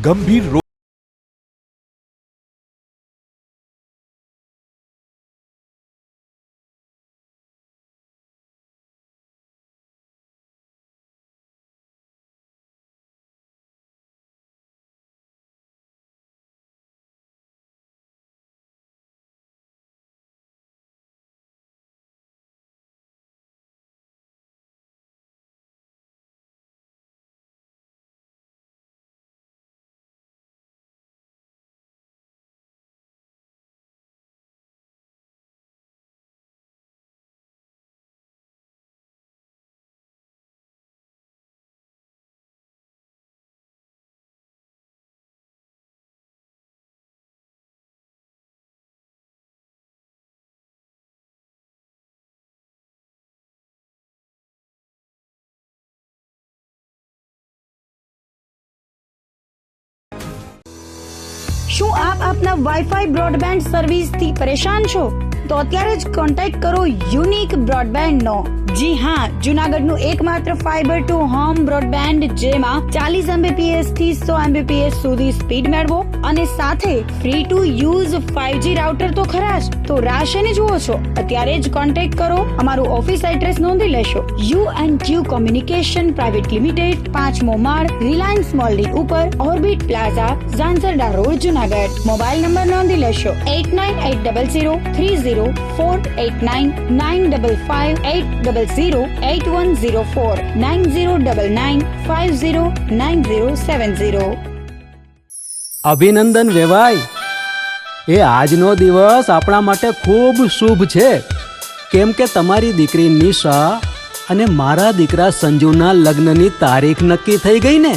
ગંભીર રોગ શું આપ આપના વાઈફાઈ બ્રોડબેન્ડ સર્વિસથી પરેશાન છો? તો અત્યારે જ કોન્ટેક્ટ કરો યુનિક બ્રોડબેન્ડનો. જી હા, જૂનાગઢનું એકમાત્ર ફાઈબર ટુ હોમ બ્રોડબેન્ડ, જેમાં 40 Mbps થી 100 Mbps સુધી સ્પીડ મેળવો અને સાથે free to use 5G router તો ખરા જ. તો રાહ શેની જુઓ છો? અત્યારે જ કોન્ટેક્ટ કરો. અમારું ઓફિસ એડ્રેસ નોંધી લેશો. U&Q કોમ્યુનિકેશન પ્રાઇવેટ લિમિટેડ, 5મો માળ, રિલાયન્સ મોલની ઉપર, orbit plaza, Zanzarda road, Junagadh. Mobile number નોંધી લેશો: 89800304899558008104 9099509070. અભિનંદન વેવાય. એ આજનો દિવસ આપણા માટે ખૂબ શુભ છે, કેમ કે તમારી દીકરી નિશા અને મારા દીકરા સંજુના લગ્નની તારીખ નક્કી થઈ ગઈ ને.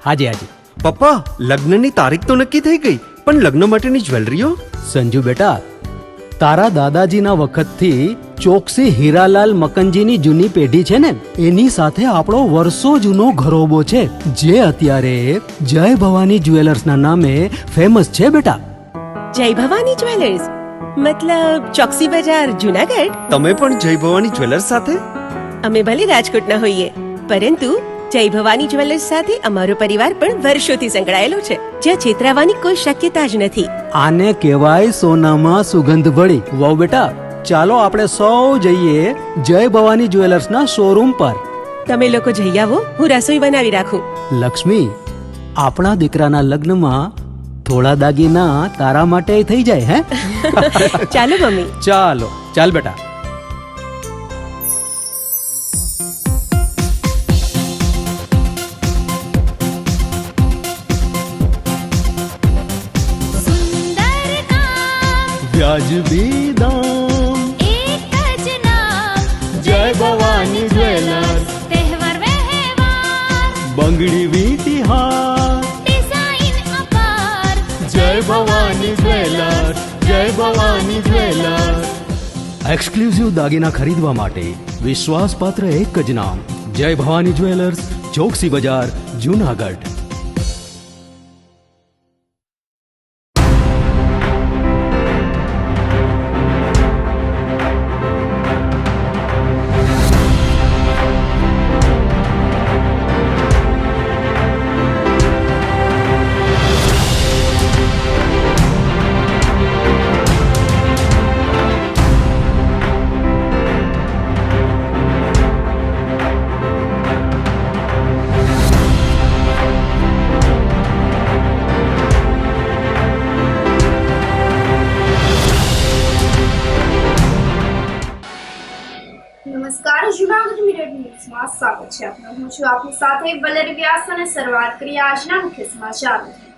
હાજી હાજી પપ્પા, લગ્નની તારીખ તો નક્કી થઈ ગઈ, પણ લગ્ન માટેની જ્વેલરીઓ? સંજુ બેટા, તારા દાદાજીના વખતથી ચોકસી હીરાલાલ મકનજીની જૂની પેઢી છે ને, એની સાથે આપણો વર્ષો જૂનો ઘરોબો છે, જે અત્યારે જય ભવાની જ્વેલર્સના નામે ફેમસ છે બેટા. જય ભવાની જ્વેલર્સ મતલબ ચોકસી બજાર, જૂનાગઢ? તમે પણ જય ભવાની જ્વેલર્સ સાથે? અમે ભલે રાજકોટના હોઈએ, પરંતુ જય ભવાની જ્વેલર્સ સાથે અમારો પરિવાર પણ વર્ષોથી સંકળાયેલો છે, જ્યાં છેતરાવાની કોઈ શક્યતા જ નથી. આને કહેવાય સોનામાં સુગંધ ભળી. વાવ બેટા, ચાલો આપણે સૌ જઈએ જય ભવાની જ્વેલર્સના શોરૂમ પર. તમે લોકો જઈ આવો, હું રસોઈ બનાવી રાખું. લક્ષ્મી, આપણા દીકરાના લગ્નમાં થોડા દાગીના તારા માટે થઈ જાય. હે ચાલો મમ્મી. ચાલો ચાલ બેટા. વ્યાજબી દામ, એક જ નામ, જય ભવાની જ્વેલર્સ. તહેવાર વ્યવહાર, બંગડી વીંટી હાર, ડિઝાઇન અપાર, જય ભવાની જ્વેલર્સ, જય ભવાની જ્વેલર્સ. એક્સક્લુઝિવ દાગીના ખરીદવા માટે વિશ્વાસપાત્ર એક જ નામ, જય ભવાની જ્વેલર્સ, ચોકસી બજાર, જૂનાગઢ. નમસ્કાર, જૂનાગઢ મિરર ન્યૂઝમાં સ્વાગત છે આપનું. હું છું આપની સાથે વલેરી વ્યાસ અને શરૂઆત કરીએ આજના મુખ્ય સમાચારોથી.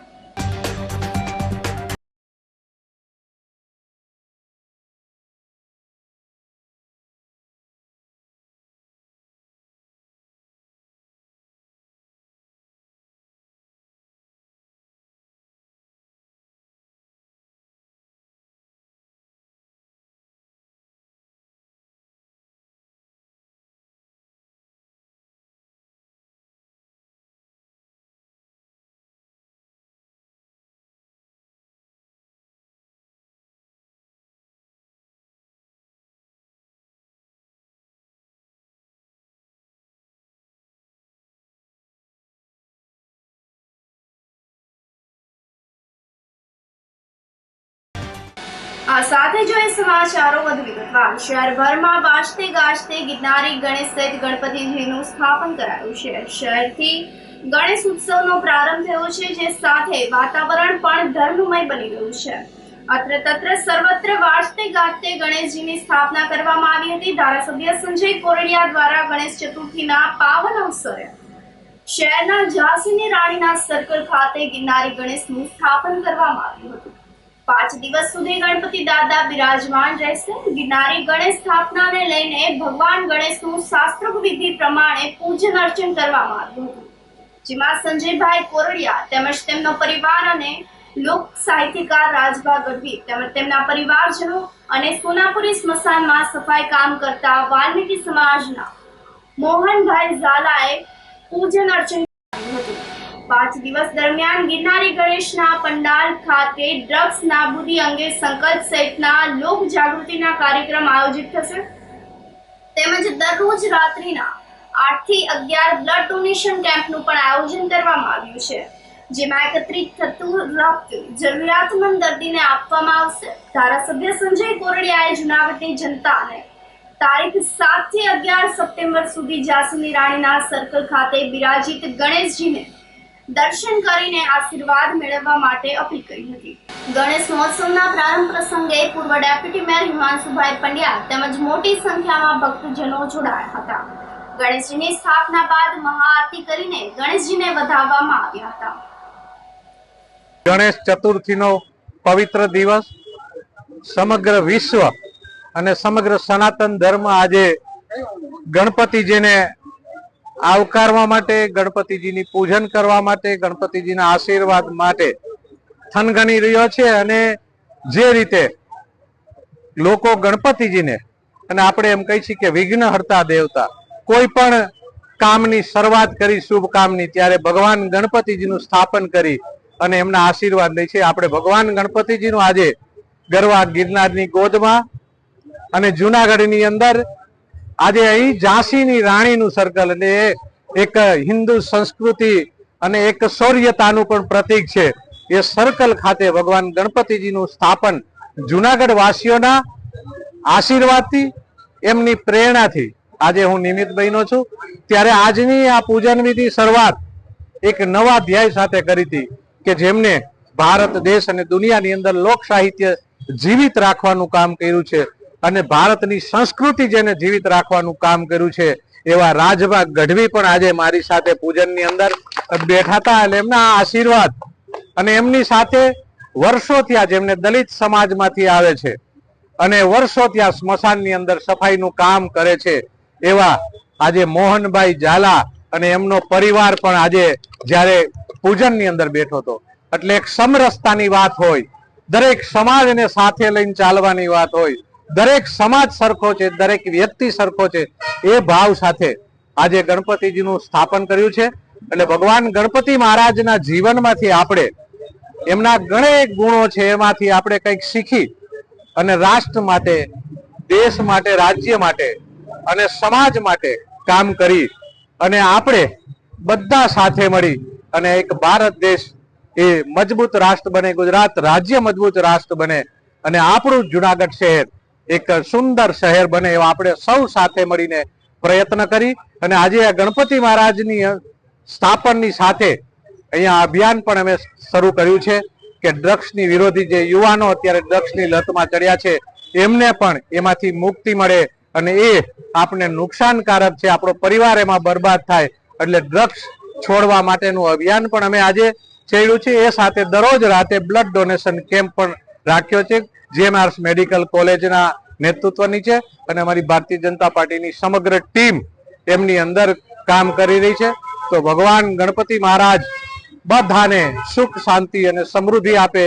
આ સાથે જોઈએ સમાચારો વધુ વિગતવાર. શહેરભરમાં વાજતે ગાજતે ગિરનારી ગણેશ સહિત ગણપતિજીનું સ્થાપન કરાયું છે. શહેરથી ગણેશ ઉત્સવનો પ્રારંભ થયો છે, જે સાથે વાતાવરણ પણ ધર્મમય બની ગયું છે. અત્ર તત્ર સર્વત્ર વાજતે ગાજતે ગણેશજીની સ્થાપના કરવામાં આવી હતી. ધારાસભ્ય સંજય કોરડિયા દ્વારા ગણેશ ચતુર્થીના પાવન અવસરે શહેરના ઝાંસીની રાણીના સર્કલ ખાતે ગિરનારી ગણેશનું સ્થાપન કરવામાં આવ્યું હતું. 5 દિવસ સુધી ગણપતિ દાદા બિરાજમાન રહેશે. ગિરનારી ગણેશ સ્થાપનાને લઈને ભગવાન ગણેશનું શાસ્ત્રોક્ત વિધિ પ્રમાણે પૂજન અર્ચન કરવામાં આવ્યું હતું, જેમાં સંજયભાઈ કોરડિયા તેમજ તેમનો પરિવાર અને લોક સાહિત્યકાર રાજભા ગઢવી તેમજ તેમના પરિવારજનો અને સોનાપુરી સ્મશાનમાં સફાઈ કામ કરતા વાલ્મીકી સમાજના મોહનભાઈ ઝાલાએ પૂજન અર્ચન કર્યું હતું. 5 દિવસ દરમિયાન ગિરનારી ગણેશના પંડાલ ખાતે ડ્રગ્સ નાબૂદી અંગે સંકલ્પ સહિતના લોક જાગૃતિના કાર્યક્રમ આયોજિત થશે. તેમજ દરરોજ રાત્રિના 8 થી 11 બ્લડ ડોનેશન કેમ્પનું પણ આયોજન કરવામાં આવ્યું છે, જેમાં એકત્રિત થતું રક્ત જરૂરિયાતમંદ દર્દીને આપવામાં આવશે. ધારાસભ્ય સંજય કોરડિયાએ જૂનાગઢની જનતાને તારીખ 7 થી 11 સપ્ટેમ્બર સુધી ઝાંસીની રાણીના સર્કલ ખાતે બિરાજિત ગણેશજીને દર્શન કરીને આશીર્વાદ મેળવવા માટે અપીલ કરી હતી. ગણેશ મહોત્સવના પ્રારંભ પ્રસંગે પૂર્વ ડેપ્યુટી મેયર હિમાંશુભાઈ પંડ્યા તેમજ મોટી સંખ્યામાં ભક્તજનો જોડાયા હતા. ગણેશજીની સ્થાપના બાદ મહાઆરતી કરીને ગણેશજીને વધાવવામાં આવ્યા હતા. ગણેશ ચતુર્થીનો પવિત્ર દિવસ સમગ્ર વિશ્વ અને સમગ્ર સનાતન ધર્મ આજે ગણપતિજીને આવકારવા માટે, ગણપતિજીની પૂજન કરવા માટે, ગણપતિજીના આશીર્વાદ માટે થનગની રહ્યો છે. અને જે રીતે લોકો ગણપતિજીને, અને આપણે એમ કહી છીએ કે વિઘ્નહર્તા દેવતા, કોઈ પણ કામની શરૂઆત કરી શુભ કામની ત્યારે ભગવાન ગણપતિજીનું સ્થાપન કરી અને એમના આશીર્વાદ લે છે. આપણે ભગવાન ગણપતિજીનું આજે ગરવા ગિરનારની ગોદમાં અને જુનાગઢની અંદર આજે અહીં ઝાંસીની રાણીનું સર્કલ, એટલે એક હિન્દુ સંસ્કૃતિ અને એક શૌર્યતાનું પણ પ્રતીક છે. એ સર્કલ ખાતે ભગવાન ગણપતિજીનું સ્થાપન જુનાગઢ વાસીઓના આશીર્વાદથી, એમની પ્રેરણાથી આજે હું નિમિત્ત બન્યો છું. ત્યારે આજની આ પૂજન વિધિ શરૂઆત એક નવા ધ્યેય સાથે કરી હતી કે જેમને ભારત દેશ અને દુનિયાની અંદર લોક સાહિત્ય જીવિત રાખવાનું કામ કર્યું છે અને ભારતની સંસ્કૃતિ જેને જીવિત રાખવાનું કામ કર્યું છે એવા રાજભા ગઢવી પણ આજે મારી સાથે પૂજનની અંદર બેઠા હતા. એટલે એમના આશીર્વાદ અને એમની સાથે વર્ષો ત્યાં, જેમને દલિત સમાજમાંથી આવે છે અને વર્ષો ત્યાં સ્મશાનની અંદર સફાઈનું કામ કરે છે, એવા આજે મોહનભાઈ ઝાલા અને એમનો પરિવાર પણ આજે જ્યારે પૂજનની અંદર બેઠો હતો. એટલે એક સમરસતાની વાત હોય, દરેક સમાજને સાથે લઈને ચાલવાની વાત હોય, દરેક સમાજ સરખો છે, દરેક વ્યક્તિ સરખો છે, એ ભાવ સાથે આજે ગણપતિજીનું સ્થાપન કર્યું છે. એટલે ભગવાન ગણપતિ મહારાજના જીવનમાંથી આપણે, એમના ઘણા ગુણો છે, એમાંથી આપણે કંઈક શીખી અને રાષ્ટ્ર માટે, દેશ માટે, રાજ્ય માટે અને સમાજ માટે કામ કરી અને આપણે બધા સાથે મળી અને એક ભારત દેશ એ મજબૂત રાષ્ટ્ર બને, ગુજરાત રાજ્ય મજબૂત રાષ્ટ્ર બને અને આપણું જુનાગઢ શહેર એક સુંદર શહેર બને એવા આપણે સૌ સાથે મળીને પ્રયત્ન કરી અને આજે આ ગણપતિ મહારાજની સ્થાપનની સાથે અહીંયા અભિયાન પણ અમે શરૂ કર્યું છે કે ડ્રગ્સની વિરોધી જે યુવાનો અત્યારે ડ્રગ્સની લતમાં ચડ્યા છે એમને પણ એમાંથી મુક્તિ મળે અને એ આપણે નુકસાનકારક છે, આપણો પરિવાર એમાં બરબાદ થાય. એટલે ડ્રગ્સ છોડવા માટેનું અભિયાન પણ અમે આજે છેડ્યું છે. એ સાથે દરરોજ રાતે બ્લડ ડોનેશન કેમ્પ પણ રાખ્યો છે, GMRS મેડિકલ કોલેજના નેતૃત્વ નીચે અને અમારી ભારતીય જનતા પાર્ટીની સમગ્ર ટીમ એમની અંદર કામ કરી રહી છે. તો ભગવાન ગણપતિ મહારાજ બધાને સુખ, શાંતિ અને સમૃદ્ધિ આપે,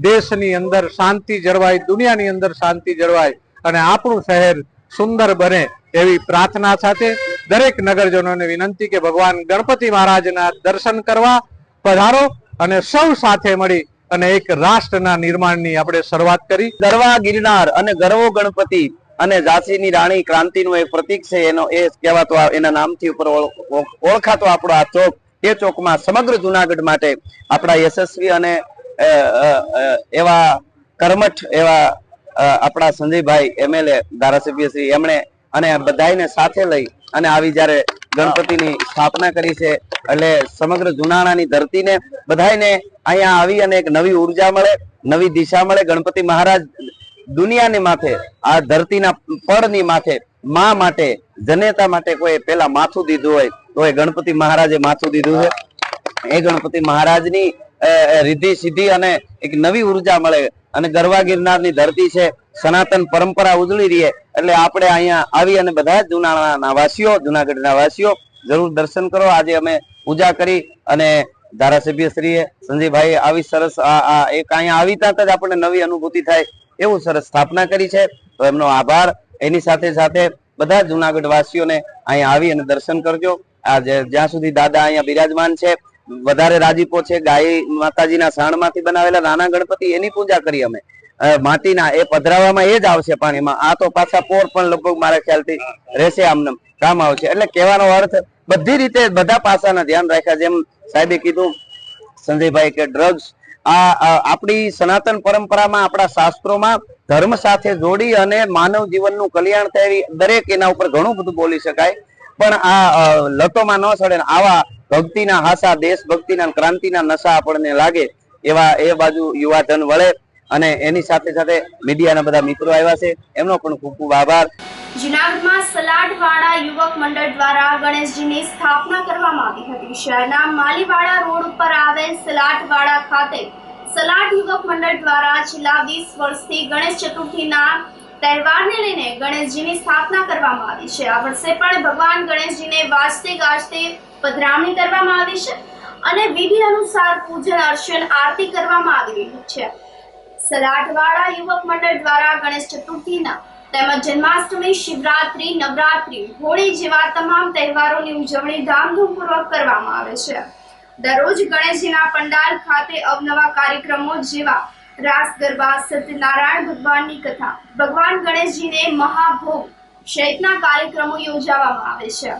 દેશની અંદર શાંતિ જળવાય, દુનિયાની અંદર શાંતિ જળવાય અને આપણું શહેર સુંદર બને એવી પ્રાર્થના સાથે દરેક નગરજનોને વિનંતી કે ભગવાન ગણપતિ મહારાજના દર્શન કરવા પધારો અને સૌ સાથે મળી અને એક રાષ્ટ્રના નિર્માણની આપણે શરૂઆત કરી. ગરવા ગિરનાર અને ગરવો ગણપતિ અને ઝાંસીની રાણી ક્રાંતિનું એક પ્રતીક છે, એનો એ કહેવાતો એના નામથી ઉપર ઓળખાતો આપણો આ ચોક, એ ચોકમાં સમગ્ર જુનાગઢ માટે આપણા યશસ્વી અને એવા કર્મઠ એવા આપણા સંજયભાઈ MLA ધારાસભ્ય શ્રી એમણે અને બધાને સાથે લઈ અને આવી જ્યારે ગણપતિની સ્થાપના કરી છે એટલે સમગ્ર જુનાણાની ધરતીને બધાને અહીંયા આવી અને એક નવી ઉર્જા મળે, નવી દિશા મળે. ગણપતિ મહારાજ દુનિયાની માથે, આ ધરતીના પડની માથે, માં માટે, જનેતા માટે કોઈ પેલા માથું દીધું હોય તો એ ગણપતિ મહારાજે માથું દીધું છે. એ ગણપતિ મહારાજની રિદ્ધિ સિદ્ધિ અને એક નવી ઉર્જા મળે અને ગરવા ગિરનારની ધરતી છે, સનાતન પરંપરા ઉજળી રહી એટલે આપણે અહીંયા આવી અને બધા જ જુનાણાના વાસીઓ, જુનાગઢના વાસીઓ જરૂર દર્શન કરો. આજે અમે પૂજા કરી અને ધારાસભ્ય શ્રીએ સંજયભાઈ આવી સરસ એક અહીંયા આવી ત્યાં જ આપણને નવી અનુભૂતિ થાય એવું સરસ સ્થાપના કરી છે. તો એમનો આભાર. એની સાથે સાથે બધા જુનાગઢ વાસીઓને અહીંયા આવી અને દર્શન કરજો. આજે જ્યાં સુધી દાદા અહીંયા બિરાજમાન છે, વધારે રાજીપો છે. ગાય માતાજીના સાણમાંથી બનાવેલા નાના ગણપતિ એની પૂજા કરી અમે, માટીના એ પધરાવામાં એ જ આવશે પાણીમાં. આ તો પાછા પોર પણ લગભગ મારા ખ્યાલથી રહેશે, આમને કામ આવશે. એટલે કહેવાનો અર્થ બધી રીતે બધા પાસાના ધ્યાન રાખ્યા. જેમ સાહેબે કીધું સંજયભાઈ કે ડ્રગ્સ આપણી સનાતન પરંપરામાં, આપણા શાસ્ત્રોમાં ધર્મ સાથે જોડી અને માનવ જીવનનું કલ્યાણ થાય દરેક એના ઉપર ઘણું બધું બોલી શકાય. પણ આ લતોમાં ન ચડે ને આવા ભક્તિના હાસા, દેશભક્તિના ક્રાંતિના નશા આપણને લાગે એવા એ બાજુ યુવાધન વળે. અને એની સાથે સાથે મીડિયાના બધા મિત્રો આવ્યા છે, એમનો પણ ખૂબ ખૂબ આભાર. જૂનાગઢમાં સલાટવાડા યુવક મંડળ દ્વારા ગણેશજીની સ્થાપના કરવામાં આવી હતી. શહેરના માલીવાડા રોડ ઉપર આવેલ સલાટવાડા ખાતે સલાટ યુવક મંડળ દ્વારા છેલ્લા 20 વર્ષથી ગણેશ ચતુર્થીના તહેવારને લઈને ગણેશજીની સ્થાપના કરવામાં આવી છે. આ વર્ષે પણ ભગવાન ગણેશજીને વાજતે ગાજતે પધરામણી કરવામાં આવી છે અને વિધિ અનુસાર પૂજન અર્ચન આરતી કરવામાં આવી રહી છે. સલાટવાડા યુવક મંડળ દ્વારા ગણેશ ચતુર્થીના તેમજ જન્માષ્ટમી, શિવરાત્રી, નવરાત્રી, હોળી જેવા તમામ તહેવારોની ઉજવણી ધામધૂમપૂર્વક કરવામાં આવે છે. દરરોજ ગણેશજીના પંડાલ ખાતે અવનવા કાર્યક્રમો જેવા રાસ ગરબા, સત્યનારાયણ ભગવાનની કથા, ભગવાન ગણેશજીને મહાભોગ સહિતના કાર્યક્રમો યોજવામાં આવે છે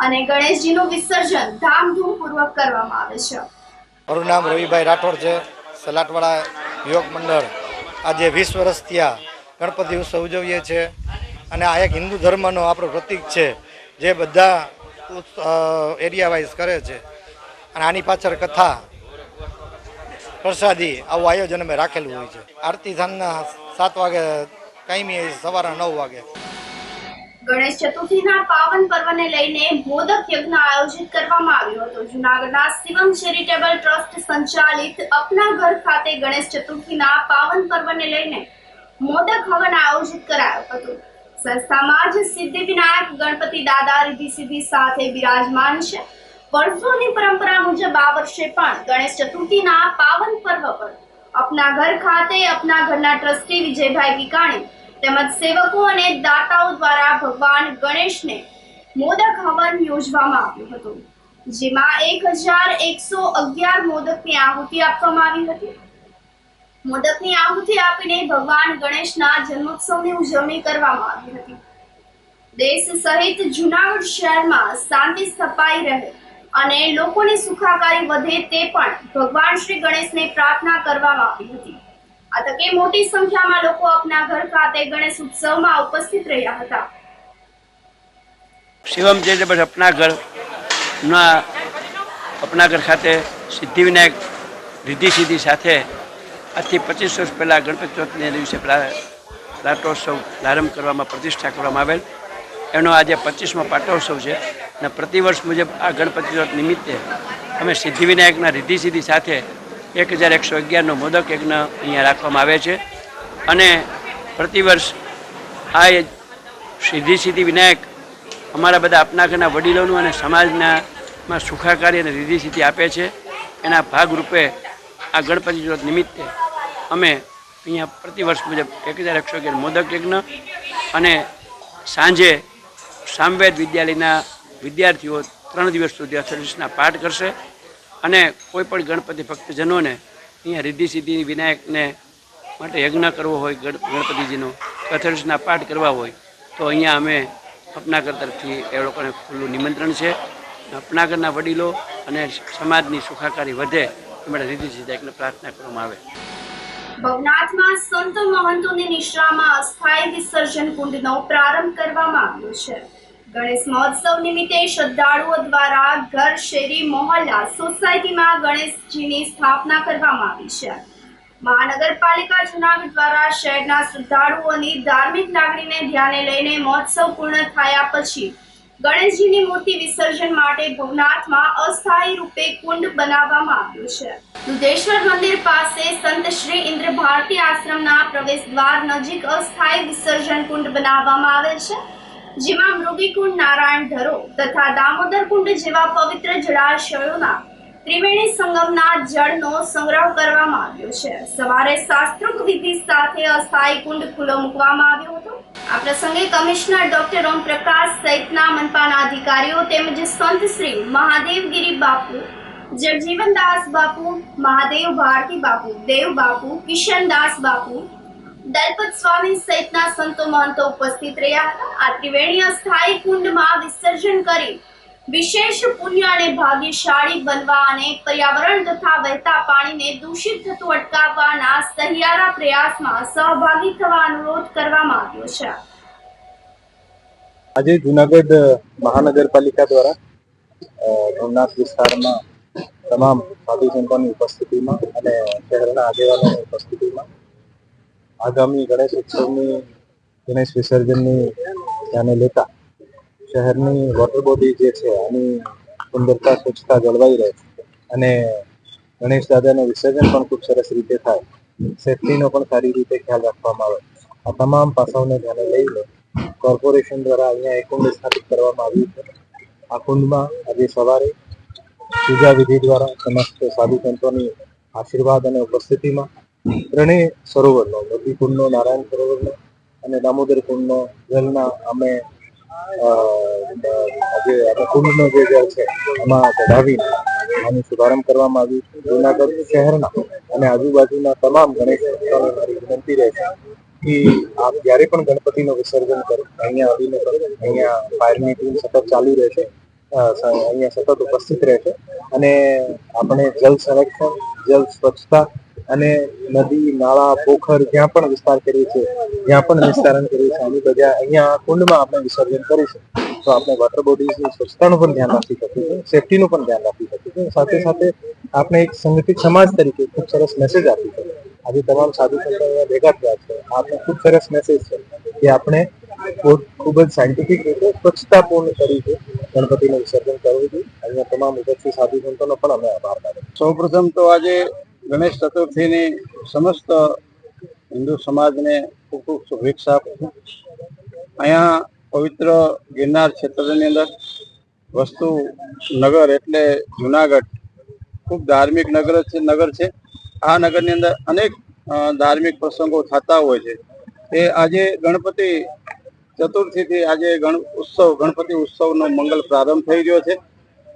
અને ગણેશજીનું વિસર્જન ધામધૂમપૂર્વક કરવામાં આવે છે. મારું નામ રવિભાઈ રાઠોડ છે. સલાટવાડા યુવક મંડળ આજે 20 વર્ષ થયા ગણપતિ ઉત્સવ ઉજવીએ છીએ અને આ એક હિન્દુ ધર્મનો આપણો પ્રતીક છે જે બધા એરિયા વાઇઝ કરે છે. અને આની પાછળ કથા, પ્રસાદી આવું આયોજન અમે રાખેલું હોય છે. આરતી સાંજના 7 વાગે, કાયમી સવારના 9 વાગે. ગણેશ ચતુર્થીના પાવન પર્વને લઈને મોદક યજ્ઞ આયોજિત કરવામાં આવ્યો હતો. જૂનાગઢના શિવમ ચેરિટેબલ ટ્રસ્ટ સંચાલિત અપના ઘર ખાતે ગણેશ ચતુર્થીના પાવન પર્વને લઈને મોદક હવન આયોજિત કરાયો હતો. સંસ્થામાં જ સિદ્ધિવિનાયક ગણપતિ દાદા રિદ્ધિ સિદ્ધિ સાથે બિરાજમાન છે. વર્ષોની પરંપરા મુજબ આ વર્ષે પણ ગણેશ ચતુર્થીના પાવન પર્વ પર અપના ઘર ખાતે અપના ઘરના ટ્રસ્ટી વિજયભાઈ વિકાણી તેમજ સેવકો અને દાતાઓ દ્વારા ભગવાન ગણેશને મોદક હવન યોજવામાં આવ્યું હતું, જેમાં 1111 મોદકની આહુતિ આપવામાં આવી હતી. મોદકની આહુતિ આપીને ભગવાન ગણેશના જન્મોત્સવની ઉજવણી કરવામાં આવી હતી. દેશ સહિત જૂનાગઢ શહેરમાં શાંતિ સ્થપાઈ રહે અને લોકોની સુખાકારી વધે તે પણ ભગવાન શ્રી ગણેશને પ્રાર્થના કરવામાં આવી હતી. આ તકે મોટી સંખ્યામાં લોકો અપના ઘર ખાતે ગણેશ ઉત્સવમાં ઉપસ્થિત રહ્યા હતા. શિવમ ચેરિટેબલ અપના ઘર ખાતે સિદ્ધિવિનાયક રિદ્ધિ સિદ્ધિ સાથે આજથી 25 વર્ષ પહેલાં ગણપતિ ચોથને દિવસે પાટોત્સવ પ્રારંભ કરવામાં, પ્રતિષ્ઠા કરવામાં આવેલ. એનો આજે 25મો પાટોત્સવ છે અને પ્રતિવર્ષ મુજબ આ ગણપતિ ચોથ નિમિત્તે અમે સિદ્ધિવિનાયકના રિદ્ધિ સિદ્ધિ સાથે 1111નો મોદક યજ્ઞ અહીંયા રાખવામાં આવે છે અને પ્રતિવર્ષ આ સિદ્ધિ વિનાયક અમારા બધા આપના ઘરના વડીલોનું અને સમાજમાં સુખાકારી અને રિદ્ધિ સિદ્ધિ આપે છે. એના ભાગરૂપે આ ગણપતિ ચોથ નિમિત્તે અમે અહીંયા પ્રતિવર્ષ મુજબ 1111 મોદક યજ્ઞ અને સાંજે સામવેદ વિદ્યાલયના વિદ્યાર્થીઓ 3 દિવસ સુધી અથર્વશીર્ષના પાઠ કરશે અને કોઈ પણ ગણપતિ ભક્તજનોને અહીંયા રિદ્ધિ સિદ્ધિ વિનાયકને માટે યજ્ઞ કરવો હોય, ગણપતિજીનો અથર્વશીર્ષના પાઠ કરવા હોય તો અહીંયા અમે અપનાગર તરફથી એ લોકોને ખુલ્લું નિમંત્રણ છે. અપનાગરના વડીલો અને સમાજની સુખાકારી વધે એ માટે રિદ્ધિ સિદ્ધિને પ્રાર્થના કરવામાં આવે. ભવનાથમાં સંતો મહંતોની નિશ્રામાં અસ્થાયી વિસર્જન કુંડનો પ્રારંભ કરવામાં આવ્યો છે. ગણેશ મહોત્સવ નિમિત્તે શ્રદ્ધાળુઓ દ્વારા ઘર, શેરી, મોહલ્લા, સોસાયટીમાં ગણેશજીની સ્થાપના કરવામાં આવી છે. મહાનગરપાલિકા જૂનાગઢ દ્વારા શહેરના શ્રદ્ધાળુઓની ધાર્મિક લાગણીને ધ્યાને લઈને મહોત્સવ પૂર્ણ થયા પછી ગણેશજીની મૂર્તિ વિસર્જન માટે ભવનાથમાં અસ્થાયી રૂપે કુંડ બનાવવામાં આવ્યું છે. દુધેશ્વર મંદિર પાસે સંત શ્રી ઇન્દ્ર ભારતી આશ્રમના પ્રવેશ દ્વાર નજીક અસ્થાયી વિસર્જન કુંડ બનાવવામાં આવેલ છે, જેમાં મૃગીકુંડ, નારાયણ ધરો તથા દામોદર કુંડ જેવા પવિત્ર જળાશયોના ત્રિવેણી સંગમના જળનો સંગ્રહ કરવામાં આવ્યો છે. સવારે શાસ્ત્રોક્ત વિધિ સાથે અસ્થાયી કુંડ ખુલ્લો મૂકવામાં આવ્યો હતો. આ પ્રસંગે કમિશનર ડોક્ટર ઓમ પ્રકાશ સહિતના મનપાના અધિકારીઓ તેમજ સંત શ્રી મહાદેવગીરી બાપુ, જગજીવનદાસ બાપુ, મહાદેવ ભારતી બાપુ, દેવ બાપુ, કિશનદાસ બાપુ, દલપત સ્વામી સહિતના સંતો મહંતો ઉપસ્થિત રહ્યા હતા. આ ત્રિવેણી અસ્થાયી કુંડમાં વિસર્જન કરી વિશેષ પુણ્ય અને ભાગ્યશાળી બનવા અને પર્યાવરણ તથા વહેતા પાણીને દૂષિત થતું અટકાવવાના સહિયારા પ્રયાસમાં સહભાગી થવા અનુરોધ કરવામાં આવ્યો છે. આજે જૂનાગઢ મહાનગરપાલિકા દ્વારા ભવનાથ વિસ્તારમાં તમામ સાધુ સંતોની ઉપસ્થિતિમાં અને શહેરના આગેવાનોની ઉપસ્થિતિમાં આગામી ગણેશ ઉત્સવની ગણેશ વિસર્જનની ધ્યાને લેતા શહેરની વોટર બોડી જે છે આની સુંદરતા, સ્વચ્છતા જળવાઈ રહે અને ગણેશ દાદાનું વિસર્જન પણ ખૂબ સરસ રીતે થાય, સેફટીનો પણ સારી રીતે ખ્યાલ રાખવામાં આવે. આ તમામ પાસાઓને ધ્યાને લઈને કોર્પોરેશન દ્વારા અહીંયા એક કુંડ સ્થાપિત કરવામાં આવ્યું છે. આ કુંડમાં આજે સવારે પૂજા વિધિ દ્વારા સમસ્ત સાધુ સંતોની આશીર્વાદ અને ઉપસ્થિતિમાં ત્રણેય સરોવરનો, મોતી કુંડનો, નારાયણ સરોવરનો અને દામોદર કુંડનો જલના અમે આજે કુંડનો જે જળ છે એમાં ચઢાવીને આનું શુભારંભ કરવામાં આવ્યું છે. જૂનાગઢ શહેરના અને આજુબાજુના તમામ ગણેશ ભક્તોને મારી વિનંતી રહેશે કે આપ જ્યારે પણ ગણપતિનું વિસર્જન કરો અહીંયા આવીને કરો. અહીંયા ફાયરની ટીમ સતત ચાલુ રહેશે, અહીંયા સતત ઉપસ્થિત રહેશે અને આપણે જલ સંરક્ષણ, જલ સ્વચ્છતા અને નદી, નાળા, પોખર જ્યાં પણ વિસ્તાર કરીએ છીએ, જ્યાં પણ નિસ્તારણ કરીએ છીએ, આની બધા અહીંયા કુંડમાં આપણે વિસર્જન કરીશું તો આપણે વોટર બોડીઝની સ્વચ્છતાનું પણ ધ્યાન રાખી શકીશું, સેફટીનું પણ ધ્યાન રાખી શકીશું. સાથે સાથે આપણે એક સંગઠિત સમાજ તરીકે ખૂબ સરસ મેસેજ આપીશું. આજે તમામ સાધુ સંતો ભેગા થયા છે, આપણે ખૂબ સરસ મેસેજ છે કે આપણે ખૂબ જ સાયન્ટિફિક રીતે સ્વચ્છતાપૂર્ણ તરીકે ગણપતિનું વિસર્જન કરવું જોઈએ. અહીંયા તમામ ઉપસ્થિત સાધુ સંતોનો પણ અમે આભાર માનીએ. સૌપ્રથમ તો આજે ગણેશ ચતુર્થીની સમસ્ત હિન્દુ સમાજને ખૂબ ખૂબ શુભેચ્છા આપું છું. અહીંયા પવિત્ર ગિરનાર ક્ષેત્રની અંદર વસ્તુ નગર એટલે જુનાગઢ ખૂબ ધાર્મિક નગર છે. આ નગરની અંદર અનેક ધાર્મિક પ્રસંગો થતા હોય છે. એ આજે ગણપતિ ચતુર્થીથી આજે ગણપતિ ઉત્સવનો મંગલ પ્રારંભ થઈ ગયો છે.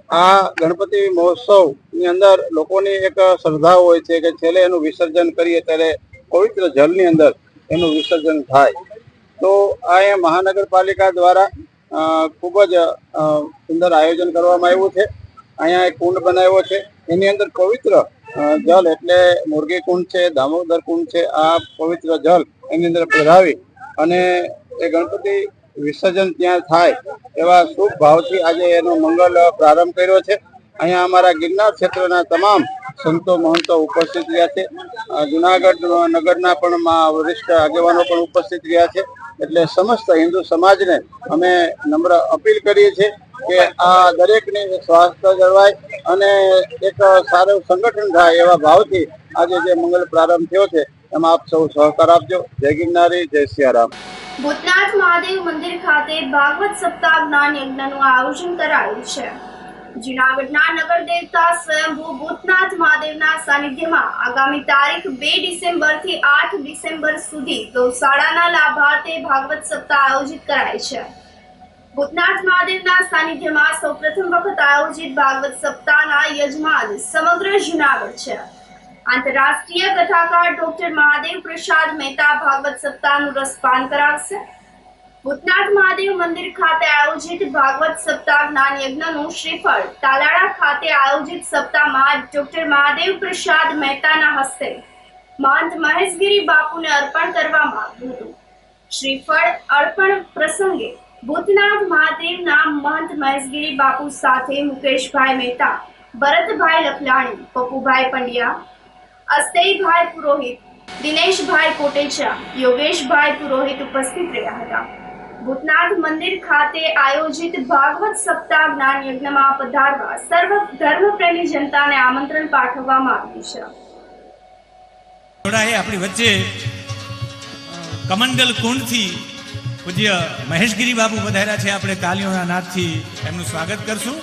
આ ગણપતિ મહોત્સવની અંદર લોકોની એક શ્રદ્ધા હોય છે કે છેલ્લે એનું વિસર્જન કરીએ ત્યારે પવિત્ર જળની અંદર એનું વિસર્જન થાય. તો આ મહાનગરપાલિકા દ્વારા ખૂબ જ સુંદર આયોજન કરવામાં આવ્યું છે. અહીંયા એક કુંડ બનાવ્યો છે, એની અંદર પવિત્ર જલ એટલે મુરગી કુંડ છે, દામોદર કુંડ છે. આ પવિત્ર જલ એની અંદર પધરાવી અને એ ગણપતિ વિસર્જન ત્યાં થાય એવા શુભ ભાવથી આજે એનો મંગલ પ્રારંભ કર્યો છે. અહીંયા અમારા ગિરનાર ક્ષેત્રના તમામ સંતો મહંતો ઉપસ્થિત રહ્યા છે. જુનાગઢ નગરના પણ વરિષ્ઠ આગેવાનો પણ ઉપસ્થિત રહ્યા છે. એટલે સમસ્ત હિન્દુ સમાજને અમે નમ્ર અપીલ કરીએ છીએ કે આ દરેકને સ્વાસ્થ્ય જળવાય અને એક સારું સંગઠન થાય એવા ભાવથી આજે જે મંગલ પ્રારંભ થયો છે એમાં આપ સૌ સહકાર આપજો. જય ગિરનારી, જય સિયારામ. ભૂતનાથ મહાદેવ મંદિર ખાતે ભાગવત સપ્તાહ જ્ઞાન યજ્ઞનું આયોજન કરાયું છે. જૂનાગઢના નગર દેવતા સ્વયંભૂ ભૂતનાથ મહાદેવના સાનિધ્યમાં આગામી તારીખ 2 ડિસેમ્બરથી 8 ડિસેમ્બર સુધી ગૌશાળાના લાભાર્થે ભાગવત સપ્તાહ આયોજિત કરાય છે. ભૂતનાથ મહાદેવના સાનિધ્યમાં સૌપ્રથમ વખત આયોજિત ભાગવત સપ્તાહના યજમાન સમગ્ર જૂનાગઢ છે. આંતરરાષ્ટ્રીય કથાકાર ડોક્ટર મહાદેવ પ્રસાદ મહેતા ભાગવત સપ્તાહનું રસપાન કરાવશે. ભૂતનાથ મહાદેવ મંદિર ખાતે આયોજિત ભાગવત સપ્તાહ જ્ઞાન યજ્ઞનું શ્રીફળ તાલાળા ખાતે આયોજિત સપ્તાહમાં ડોક્ટર મહાદેવ પ્રસાદ મહેતાના હસ્તે મહંત મહેશગીરી બાપુને અર્પણ કરવામાં આવ્યું હતું. શ્રીફળ અર્પણ પ્રસંગે ભૂતનાથ મહાદેવના મહંત મહેશગીરી બાપુ સાથે મુકેશભાઈ મહેતા, ભરતભાઈ લખલાણી, પપ્પુભાઈ પંડ્યા, અસ્તેયભાઈ પુરોહિત, દિનેશભાઈ કોટેચા, યોગેશભાઈ પુરોહિત ઉપસ્થિત રહ્યા હતા. ભૂતનાથ મંદિર ખાતે આયોજિત ભાગવત સપ્તાહ જ્ઞાન યજ્ઞમાં પધારવા સર્વ ધર્મપ્રેમી જનતાને આમંત્રણ પાઠવવામાં આવ્યું છે. આપણી વચ્ચે કમંડલ કુંડથી પૂજ્ય મહેશગીરી બાપુ પધાર્યા છે. આપણે તાલીઓના નાદથી એમનું સ્વાગત કરશું.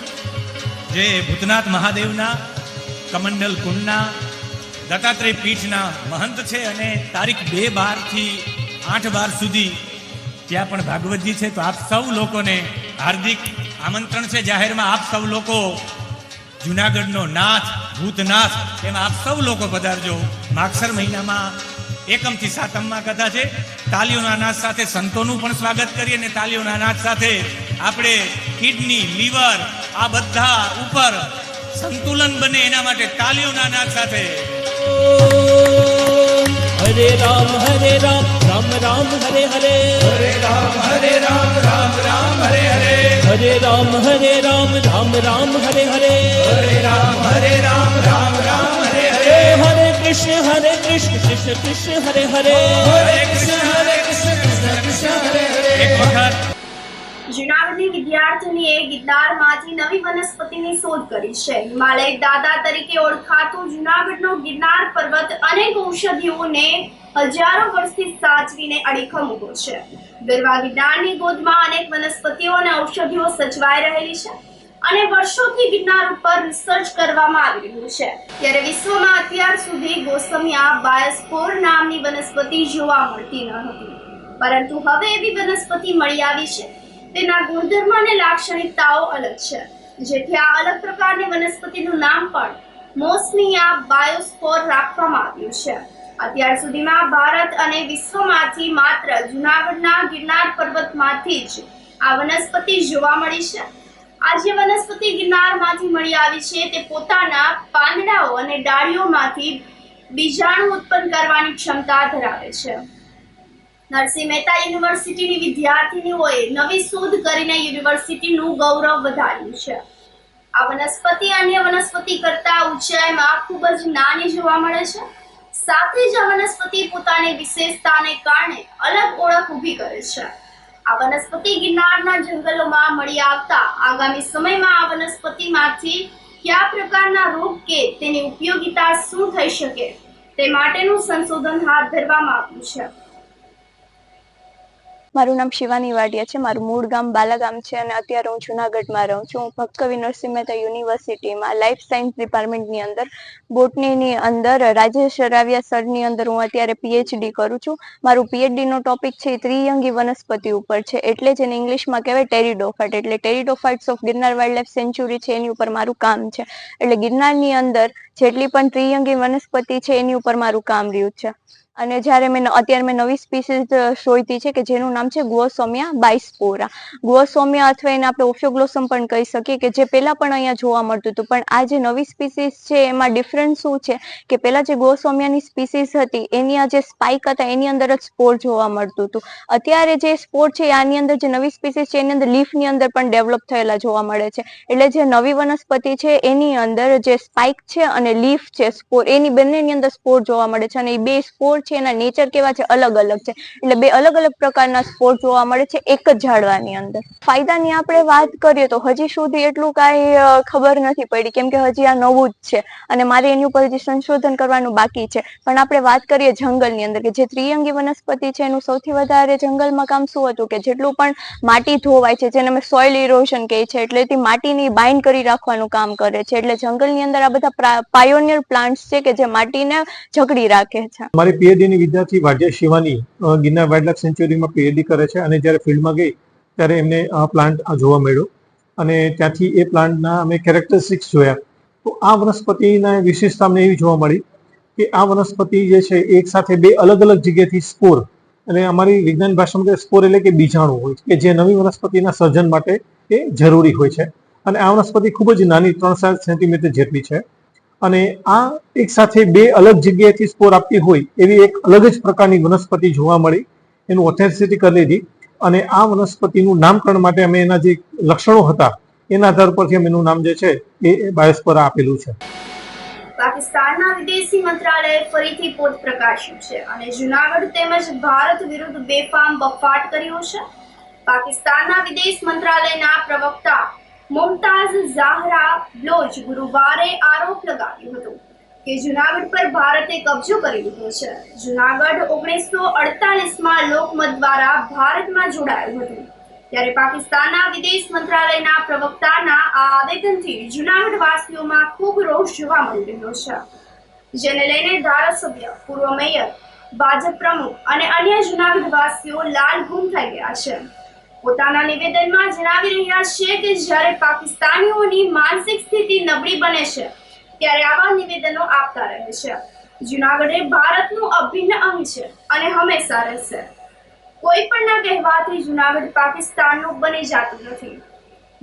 જે ભૂતનાથ મહાદેવના કમંડલ કુંડના દત્તાત્રેય પીઠના મહંત છે અને તારીખ 2/12 થી 8/12 સુધી ત્યાં પણ ભાગવતજી છે. તો આપ સૌ લોકોને હાર્દિક આમંત્રણ છે. જાહેરમાં આપ સૌ લોકો જુનાગઢનો નાથ ભૂતનાથ એમાં આપ સૌ લોકો પધારજો. માગસર મહિનામાં એકમથી સાતમમાં કથા છે. તાલીઓના નાદ સાથે સંતોનું પણ સ્વાગત કરીએ અને તાલીઓના નાદ સાથે આપણે કિડની, લીવર આ બધા ઉપર સંતુલન બને એના માટે તાલીઓના નાદ સાથે હરે રામ રામ રામ હરે હરે, હરે રામ રામ રામ હરે હરે, હરે રામ રામ રામ હરે હરે, હરે રામ રામ રામ હરે હરે, હરે કૃષ્ણ કૃષ્ણ કૃષ્ણ હરે હરે, હરે કૃષ્ણ કૃષ્ણ કૃષ્ણ હરે હરે. એક વખત જુનાગઢની વિદ્યાર્થીનીએ ગિરનારમાંથી નવી વનસ્પતિની શોધ કરી છે. હિમાલય દાદા તરીકે ઓળખાતો જુનાગઢનો ગિરનાર પર્વત અનેક ઔષધિઓને હજારો વર્ષથી સાચવીને અડીખમ ઊભો છે. ગરવા ગિરનારની ગોદમાં અનેક વનસ્પતિઓ અને ઔષધિઓ સચવાઈ રહેલી છે અને વર્ષોથી ગિરનાર ઉપર રિસર્ચ કરવામાં આવી રહ્યું છે. ત્યારે વિશ્વમાં અત્યાર સુધી ગોસમિયા બાયોસ્પોર નામની વનસ્પતિ જોવા મળતી ન હતી, પરંતુ હવે એવી વનસ્પતિ મળી આવી છે. તેના ગુણધર્મ અને લાક્ષણિકતાઓ અલગ છે, જેથી આ અલગ પ્રકારની વનસ્પતિનું નામ પણ મોસમિયા બાયોસ્પોર રાખવામાં આવ્યું છે. અત્યાર સુધીમાં ભારત અને વિશ્વમાંથી માત્ર જુનાગઢના ગિરનાર પર્વતમાંથી જ આ વનસ્પતિ જોવા મળી છે. આ જે વનસ્પતિ ગિરનારમાંથી મળી આવી છે તે પોતાના પાંદડાઓ અને ડાળીઓમાંથી બીજાણુ ઉત્પન્ન કરવાની ક્ષમતા ધરાવે છે. નરસિંહ મહેતા યુનિવર્સિટીની વિદ્યાર્થીનીઓએ નવી શોધ કરીને યુનિવર્સિટીનું ગૌરવ વધાર્યું છે. આ વનસ્પતિ અન્ય વનસ્પતિ કરતા ઊંચાઈમાં ખૂબ જ નાની જોવા મળે છે. સાથે જ આ વનસ્પતિ પોતાની વિશેષતાને કારણે અલગ ઓળખ ઊભી કરે છે. આ વનસ્પતિ ગિરનારના જંગલોમાં મળી આવતા આગામી સમયમાં આ વનસ્પતિમાંથી કયા પ્રકારના રોગ કે તેની ઉપયોગિતા શું થઈ શકે તે માટેનું સંશોધન હાથ ધરવામાં આવ્યું છે. મારું નામ શિવાની વાડિયા છે. મારું મૂળ ગામ બાલાગામ છે અને અત્યારે હું જુનાગઢમાં રહું છું. હું ભક્તકવિ નરસિંહ મહેતા યુનિવર્સિટીમાં લાઈફ સાયન્સ ડિપાર્ટમેન્ટની અંદર બોટનીની અંદર રાજેશ રાવિયા સરની અંદર હું અત્યારે પીએચડી કરું છું. મારું પીએચડીનો ટોપિક છે ત્રિઅંગી વનસ્પતિ ઉપર છે, એટલે જ એને ઇંગ્લિશમાં કહેવાય ટેરિડોફાઇટ. એટલે pteridophytes of Girnar wild life sanctuary છે એની ઉપર મારું કામ છે. એટલે ગિરનારની અંદર જેટલી પણ ત્રિઅંગી વનસ્પતિ છે એની ઉપર મારું કામ રહ્યું છે. અને જ્યારે અત્યારે મેં નવી સ્પીસીઝ શોધી છે કે જેનું નામ છે ગુઓસોમિયા બાયસ્પોરા. ગુઓસોમિયા અથવા એને આપણે ઓફિયોગ્લોસમ પણ કહી શકીએ, કે જે પહેલા પણ અહીંયા જોવા મળતું હતું. પણ આ જે નવી સ્પીસીઝ છે એમાં ડિફરન્સ શું છે કે પહેલા જે ગુઓસોમિયાની સ્પીસીઝ હતી એની આ જે સ્પાઇક હતા એની અંદર જ સ્પોર જોવા મળતું હતું. અત્યારે જે સ્પોર છે આની અંદર જે નવી સ્પીસીઝ છે એની અંદર લીફની અંદર પણ ડેવલપ થયેલા જોવા મળે છે. એટલે જે નવી વનસ્પતિ છે એની અંદર જે સ્પાઇક છે અને લીફ છે સ્પોર, એની બંનેની અંદર સ્પોર જોવા મળે છે. અને એ બે સ્પોર છે એના નેચર કેવા છે, અલગ અલગ છે. એટલે બે અલગ અલગ પ્રકારના સ્પોર જોવા મળે છે એક જ ઝાડવાની અંદર. ફાયદાની આપણે વાત કરીએ તો હજી સુધી એટલું કાંઈ ખબર નથી પડી, કેમ કે હજી આ નવું જ છે અને મારે એની ઉપર હજી સંશોધન કરવાનું બાકી છે. પણ આપણે વાત કરીએ જંગલની અંદર કે જે ત્રિઅંગી વનસ્પતિ છે એનું સૌથી વધારે જંગલમાં કામ શું હતું કે જેટલું પણ માટી ધોવાય છે, જેને અમે સોઇલ ઇરોઝન કહીએ છીએ, એટલે તે માટીની બાઇન્ડ કરી રાખવાનું કામ કરે છે. એટલે જંગલની અંદર આ બધા પાયોનિયર પ્લાન્ટ્સ છે કે જે માટીને જકડી રાખે છે. મારી પીએચડીની વિદ્યાર્થી વાડિયા શિવાની ગિરનાર વાઇલ્ડ લાઈફ સેન્ચ્યુરીમાં પીએચડી કરે છે અને જ્યારે ફિલ્ડમાં ગઈ ત્યારે એમને આ પ્લાન્ટ જોવા મળ્યો અને ત્યાંથી એ પ્લાન્ટના અમે કેરેક્ટરિસ્ટિક્સ જોયા. તો આ વનસ્પતિના વિશેષતા અમને એવી જોવા મળી કે આ વનસ્પતિ જે છે એક સાથે બે અલગ અલગ જગ્યાથી સ્પોર, અને અમારી વિજ્ઞાન ભાષામાં સ્પોર એટલે કે બીજાણુ હોય છે કે જે નવી વનસ્પતિના સર્જન માટે એ જરૂરી હોય છે. અને આ વનસ્પતિ ખૂબ જ નાની 3-4 સેન્ટીમીટર જેટલી છે અને આ એક સાથે બે અલગ જગ્યાએથી સ્પોર આપતી હોય એવી એક અલગ જ પ્રકારની વનસ્પતિ જોવા મળી, એનું ઓથેન્ટિસિટી કરી લીધી અને આ વનસ્પતિનું નામકરણ માટે અમે એના જે લક્ષણો હતા એના આધાર પરથી અમે એનું નામ જે છે એ બાયોસ્પોરા આપેલું છે. પાકિસ્તાનના વિદેશી મંત્રાલયે ફરીથી પોત પ્રકાશ્યું છે અને જૂનાગઢ તેમજ ભારત વિરુદ્ધ બેફામ બફાટ કર્યો છે. પાકિસ્તાનના વિદેશ મંત્રાલયના પ્રવક્તા મુમતાઝ ઝાહરા બ્લોચ ગુરુવારે આરોપ લગાવ્યો હતો કે જૂનાગઢ પર ભારતે કબજો કરી લીધો છે. જૂનાગઢ 1948માં લોકમત દ્વારા ભારતમાં જોડાયું હતું, ત્યારે પાકિસ્તાનના વિદેશ મંત્રાલયના પ્રવક્તાના આ આવેદનથી જૂનાગઢ વાસીઓમાં ખૂબ રોષ જોવા મળી રહ્યો છે, જેને લઈને ધારાસભ્ય, પૂર્વ મેયર, ભાજપ પ્રમુખ અને અન્ય જૂનાગઢ વાસીઓ લાલઘૂમ થઈ ગયા છે. પોતાના નિવેદનમાં જણાવી રહ્યા છે કે જ્યારે પાકિસ્તાનીઓની માનસિક સ્થિતિ નબળી બને છે ત્યારે આવા નિવેદનો આપતા રહે છે. જૂનાગઢ એ ભારતનું અભિન્ન અંગ છે અને હંમેશા રહેશે. કોઈ પણ ના કહેવાથી જૂનાગઢ પાકિસ્તાનનું બની જતું નથી.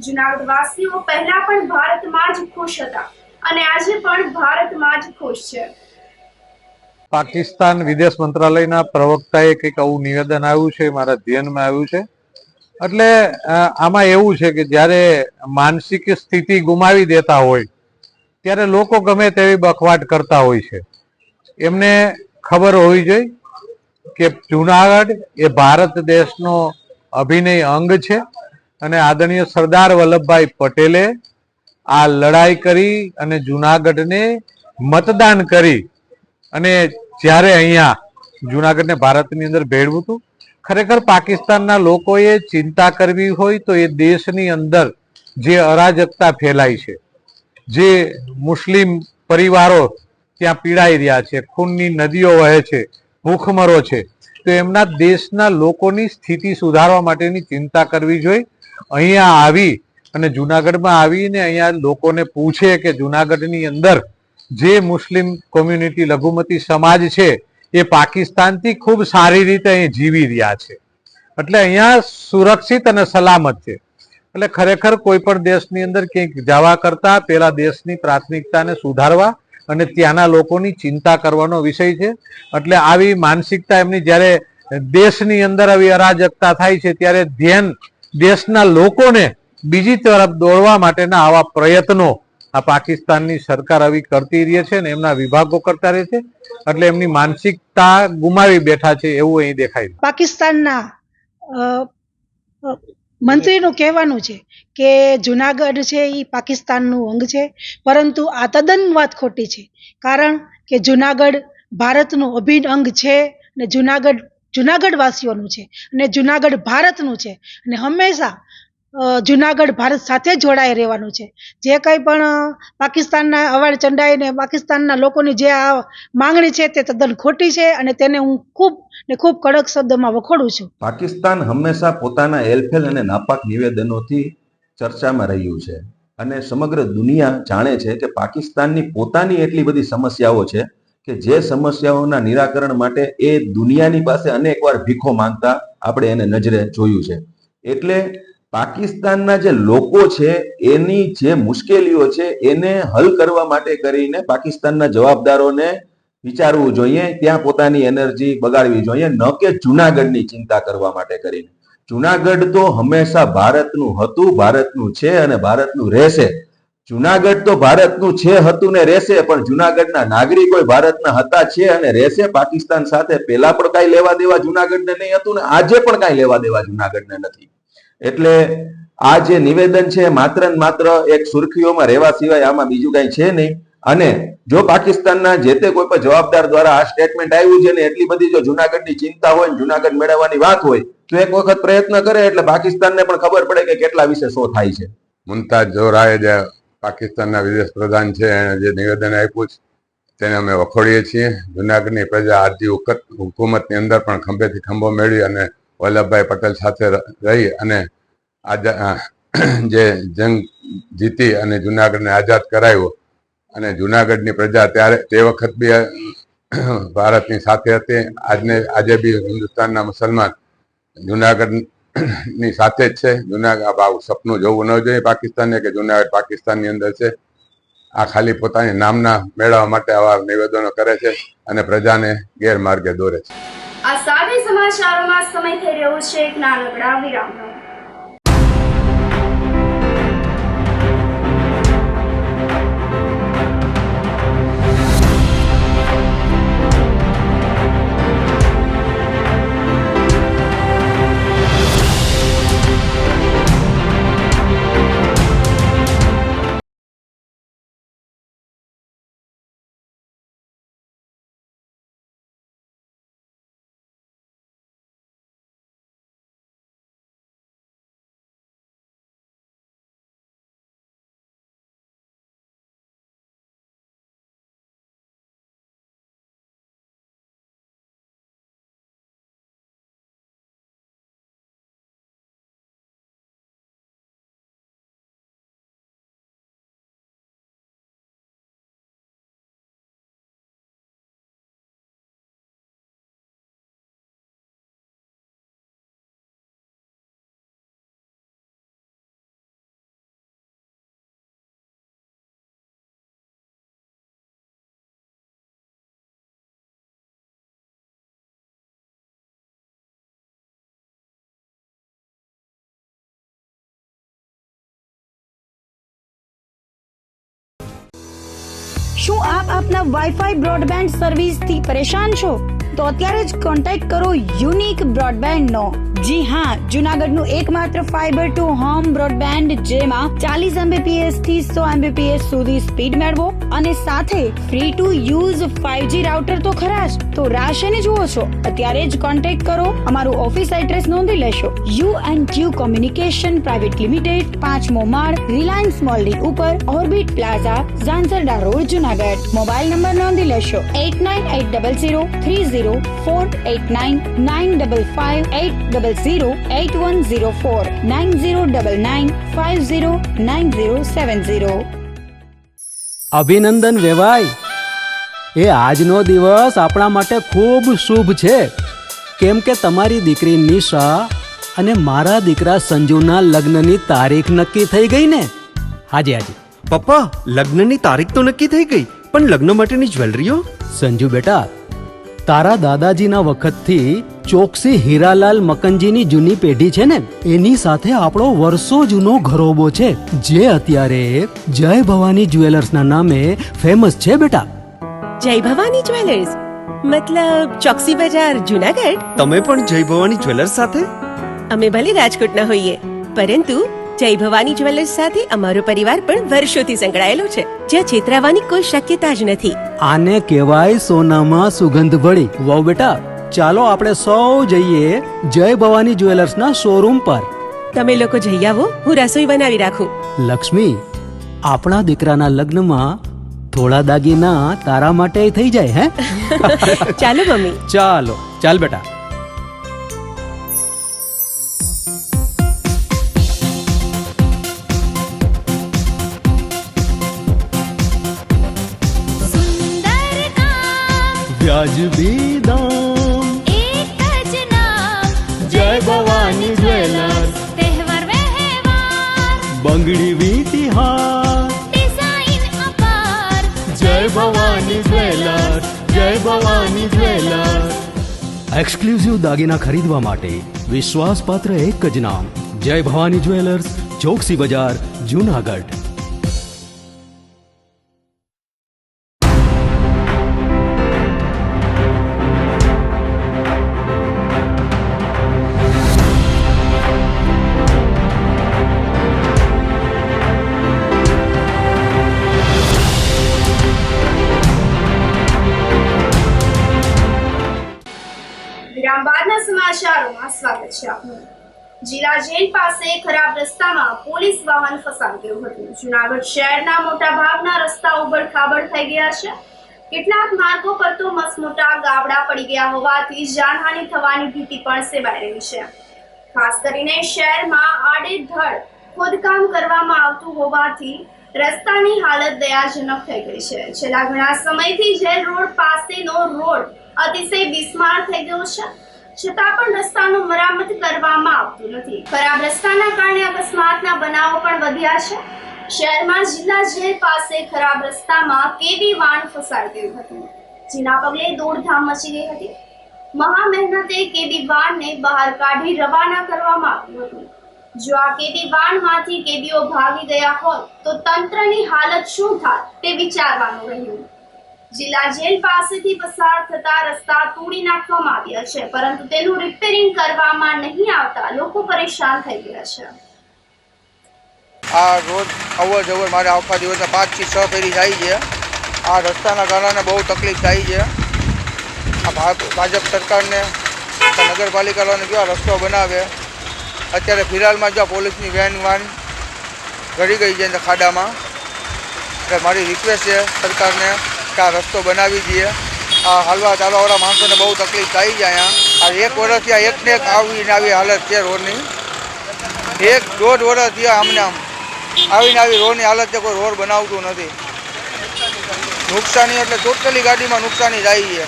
જૂનાગઢ વાસીઓ પહેલા પણ ભારતમાં જ ખુશ હતા અને આજે પણ ભારતમાં જ ખુશ છે. પાકિસ્તાન વિદેશ મંત્રાલયના પ્રવક્તાએ કંઈક આવું નિવેદન આવ્યું છે, મારા ધ્યાનમાં આવ્યું છે. એટલે આમાં એવું છે કે જ્યારે માનસિક સ્થિતિ ગુમાવી દેતા હોય ત્યારે લોકો ગમે તેવી બખવાટ કરતા હોય છે. એમને ખબર હોવી જોઈએ કે જૂનાગઢ એ ભારત દેશનો અભિનય અંગ છે અને આદરણીય સરદાર વલ્લભભાઈ પટેલે આ લડાઈ કરી અને જૂનાગઢને મતદાન કરી અને જ્યારે અહીંયા જૂનાગઢને ભારતની અંદર ભેળવું હતું, ખરેખર પાકિસ્તાનના લોકોએ ચિંતા કરવી હોય તો એ દેશની અંદર જે અરાજકતા ફેલાઈ છે, જે મુસ્લિમ પરિવારો ત્યાં પીડાઈ રહ્યા છે, ખૂનની નદીઓ વહે છે, ભૂખમરો છે, તો એમના દેશના લોકોની સ્થિતિ સુધારવા માટેની ચિંતા કરવી જોઈએ. અહીંયા આવી અને જૂનાગઢમાં આવીને અહીંયા લોકોને પૂછે કે જૂનાગઢની અંદર જે મુસ્લિમ કોમ્યુનિટી લઘુમતી સમાજ છે એ પાકિસ્તાનથી ખૂબ સારી રીતે અહીં જીવી રહ્યા છે, એટલે અહીંયા સુરક્ષિત અને સલામત છે. એટલે ખરેખર કોઈ પણ દેશની અંદર ક્યાંક જવા કરતા પેલા દેશની પ્રાથમિકતાને સુધારવા અને ત્યાંના લોકોની ચિંતા કરવાનો વિષય છે. એટલે આવી માનસિકતા એમની જ્યારે દેશની અંદર આવી અરાજકતા થાય છે ત્યારે ધ્યાન દેશના લોકોને બીજી તરફ દોડવા માટેના આવા પ્રયત્નો આ પાકિસ્તાનની સરકાર આવી કરતી રહે છે ને એમના વિભાગો કરતા રહે છે, એટલે એમની માનસિકતા ગુમાવી બેઠા છે એવું અહીં દેખાય. પાકિસ્તાનના મંત્રીનું કહેવાનું છે કે જુનાગઢ છે એ પાકિસ્તાનનું અંગ છે, પરંતુ આ તદ્દન વાત ખોટી છે. કારણ કે જુનાગઢ ભારતનું અભિન્ન અંગ છે અને જુનાગઢ વાસીઓનું છે અને જુનાગઢ ભારતનું છે અને હંમેશા જુનાગઢ ભારત સાથે જોડાઈ રહેવાનું છે. જે કંઈ પણ પાકિસ્તાનના અવાજ ચંડાઈને પાકિસ્તાનના લોકોની જે આ માંગણી છે તે તદ્દન ખોટી છે અને તેને હું ખૂબ કડક શબ્દમાં વખોડું છું. પાકિસ્તાન હંમેશા પોતાના હેલફેલ અને નાપાક નિવેદનોથી ચર્ચામાં રહ્યું છે અને સમગ્ર દુનિયા જાણે છે કે પાકિસ્તાનની પોતાની એટલી બધી સમસ્યાઓ છે કે જે સમસ્યાઓના નિરાકરણ માટે એ દુનિયાની પાસે અનેકવાર ભીખો માંગતા આપણે એને નજરે જોયું છે. એટલે પાકિસ્તાનના જે લોકો છે એની જે મુશ્કેલીઓ છે એને હલ કરવા માટે કરીને પાકિસ્તાનના જવાબદારોને વિચારવું જોઈએ, ત્યાં પોતાની એનર્જી બગાડવી જોઈએ, ન કે જૂનાગઢની ચિંતા કરવા માટે કરીને. જૂનાગઢ તો હંમેશા ભારતનું હતું, ભારતનું છે અને ભારતનું રહેશે. જૂનાગઢ તો ભારતનું છે, હતું ને રહેશે, પણ જૂનાગઢના નાગરિકો ભારતના હતા, છે અને રહેશે. પાકિસ્તાન સાથે પેલા પણ કાંઈ લેવા દેવા જૂનાગઢને નહીં હતું ને આજે પણ કાંઈ લેવા દેવા જૂનાગઢને નથી. એટલે આ જે નિવેદન છે માત્ર ને માત્ર એક સુર્ખીઓમાં રહેવા સિવાય આમાં બીજું કઈ છે નહીં. અને જો પાકિસ્તાનના જે તે કોઈ પણ જવાબદાર દ્વારા આ સ્ટેટમેન્ટ આવ્યું છે ને એટલી બધી જો જૂનાગઢની ચિંતા હોય, જૂનાગઢ મેળવવાની વાત હોય તો એક વખત પ્રયત્ન કરે એટલે પાકિસ્તાનને પણ ખબર પડે કે કેટલા વિશે શું થાય છે. મુમતાઝ ઝોહરાએ જે પાકિસ્તાનના વિદેશ પ્રધાન છે એણે જે નિવેદન આપ્યું છે તેને અમે વખોડીએ છીએ. જૂનાગઢની પ્રજા આદિ હુકુમતની અંદર પણ ખંભેથી ખંભો મેળવી અને વલ્લભભાઈ પટેલ સાથે રહી અને જે જંગ જીતી અને જૂનાગઢને આઝાદ કરાવ્યો અને જૂનાગઢની પ્રજા ત્યારે તે વખત બી ભારતની સાથે હતી. આજે બી હિન્દુસ્તાનના મુસલમાન જૂનાગઢની સાથે જ છે. જૂનાગઢ સપનું જોવું ન જોઈએ પાકિસ્તાનને કે જૂનાગઢ પાકિસ્તાનની અંદર છે. આ ખાલી પોતાની નામના મેળવવા માટે આવા નિવેદનો કરે છે અને પ્રજાને ગેરમાર્ગે દોરે છે. આ સાથે સમાચારોમાં સમય થઈ રહ્યો છે એક નાનકડા વિરામનો. શું આપ આપના વાઈફાઈ બ્રોડબેન્ડ સર્વિસથી પરેશાન છો? તો અત્યારે જ કોન્ટેક્ટ કરો યુનિક બ્રોડબેન્ડ નો. જી હા, જુનાગઢનું એકમાત્ર ફાઈબર ટુ હોમ બ્રોડબેન્ડ જેમાં 40 Mbps થી 100 Mbps સુધી સ્પીડ મેળવો અને સાથે free to use 5G router તો ખરા જ. તો રાહ શેને જુઓ છો? અત્યારે જ કોન્ટેક્ટ કરો. અમારું ઓફિસ એડ્રેસ નોંધી લેશો. U&Q કોમ્યુનિકેશન પ્રાઇવેટ લિમિટેડ, 5મો માળ, રિલાયન્સ મોલની ઉપર, orbit plaza, Zanzarda road, Junagadh. Mobile number નોંધી લેશો 89803048995580808104 9099509070. અભિનંદન વેવાઈ. એ આજનો દિવસ આપણા માટે ખૂબ શુભ છે, કેમ કે તમારી દીકરી નિશા અને મારા દીકરા સંજુના લગ્નની તારીખ નક્કી થઈ ગઈ ને. હાજી હાજી પપ્પા, લગ્નની તારીખ તો નક્કી થઈ ગઈ, પણ લગ્ન માટેની જ્વેલરીઓ? સંજુ બેટા, તારા દાદાજીના વખતથી ચોકસી હીરાલાલ મકનજીની જૂની પેઢી છે ને, એની સાથે આપણો વર્ષો જૂનો ઘરોબો છે, જે અત્યારે જય ભવાની જ્વેલર્સના નામે ફેમસ છે બેટા. જય ભવાની જ્વેલર્સ મતલબ ચોકસી બજાર, જુનાગઢ? તમે પણ જય ભવાની જ્વેલર્સ સાથે? અમે ભલે રાજકોટના હોઈએ, પરંતુ જય ભવાની જ્વેલર્સ સાથે અમારો પરિવાર પણ વર્ષોથી સંકળાયેલો છે, જ્યાં છેતરાવાની કોઈ શક્યતા જ નથી. આને કહેવાય સોનામાં સુગંધ ભળી. વાવ બેટા, ચાલો આપણે સૌ જઈએ જય ભવાની જ્વેલર્સના શોરૂમ પર. તમે લોકો જઈ આવો, હું રસોઈ બનાવી રાખું. લક્ષ્મી, આપણા દીકરાના લગ્નમાં થોડા દાગીના તારા માટે થઈ જાય. હે ચાલો મમ્મી. ચાલો ચાલ બેટા. વ્યાજબી દામ, એક જ નામ, જય ભવાની જ્વેલર્સ. તહેવાર વ્યવહાર, બંગડી વીટી હાર, ડિઝાઇન અપાર, જય ભવાની જ્વેલર્સ, જય ભવાની જ્વેલર્સ. એક્સક્લુઝિવ દાગીના ખરીદવા માટે વિશ્વાસપાત્ર એક જ નામ, જય ભવાની જ્વેલર્સ, ચોકસી બજાર, જુનાગઢ. વિરામ બાદના સમાચારોમાં સ્વાગત છે આપનું. જિલ્લા જેલ પાસે ખરાબ રસ્તામાં પોલીસ વાહન ફસાઈ ગયું હતું. જુનાગઢ શહેરના મોટા ભાગના રસ્તા ઉબડ-ખાબડ થઈ ગયા છે. કેટલાક માર્ગો પર તો મસમોટા ગાબડા પડી ગયા હોવાથી જાનહાનિ થવાની ભીતિ પણ સેવાઈ રહી છે. ખાસ કરીને શહેરમાં આડેધડ ખોદકામ કરવામાં આવતું હોવાથી રસ્તાની હાલત દયાજનક થઈ ગઈ છે. છેલ્લા ઘણા સમયથી જેલ રોડ પાસેનો રોડ અતિશય બિસ્માર થઈ ગયો છે, છતાં પણ રસ્તાનું મરામત કરવામાં આવતું નથી. ખરાબ રસ્તાના કારણે અકસ્માતના બનાવો પણ વધ્યા છે. શહેરમાં જિલ્લા જેલ પાસે ખરાબ રસ્તામાં કેદી વાન ફસાઈ ગયું હતું, જેના પગલે દોડધામ મચી ગઈ હતી. મહા મહેનતે કેદી વાનને બહાર કાઢી રવાના કરવામાં આવ્યું હતું. જો આ કેદી વાનમાંથી કેદીઓ ભાગી ગયા હોત તો તંત્રની હાલત શું થાત તે વિચારવાનું રહ્યું. જિલ્લા જેલ પાસેથી પસાર થતા રસ્તા તોડી નાખવામાં આવ્યા છે, પરંતુ તેનું રિપેરિંગ કરવામાં નહીં આવતા લોકો પરેશાન થઈ ગયા છે. આ રોજ અવર જવર મારે આખા દિવસે 5 થી 6 ફેરી જાય છે. આ રસ્તાના કારણે બહુ તકલીફ થાય છે. આ ભાજપ સરકારને નગરપાલિકાવાળાને જો આ રસ્તો બનાવે. અત્યારે ફિલહાલમાં જો પોલીસની વાન ઘડી ગઈ છે ખાડામાં. એટલે મારી રિક્વેસ્ટ છે સરકારને કે આ રસ્તો બનાવી દઈએ. આ હાલવા ચાલવાવાળા માણસોને બહુ તકલીફ થાય છે અહીંયા. આ 1 વર્ષથી આ એકને એક આવી હાલત છે રોડની. 1-1.5 વર્ષ થયા આમને આવી રોડની હાલત છે, કોઈ રોડ બનાવતું નથી. નુકસાની એટલે ટોટલી ગાડીમાં નુકસાની જાય છે.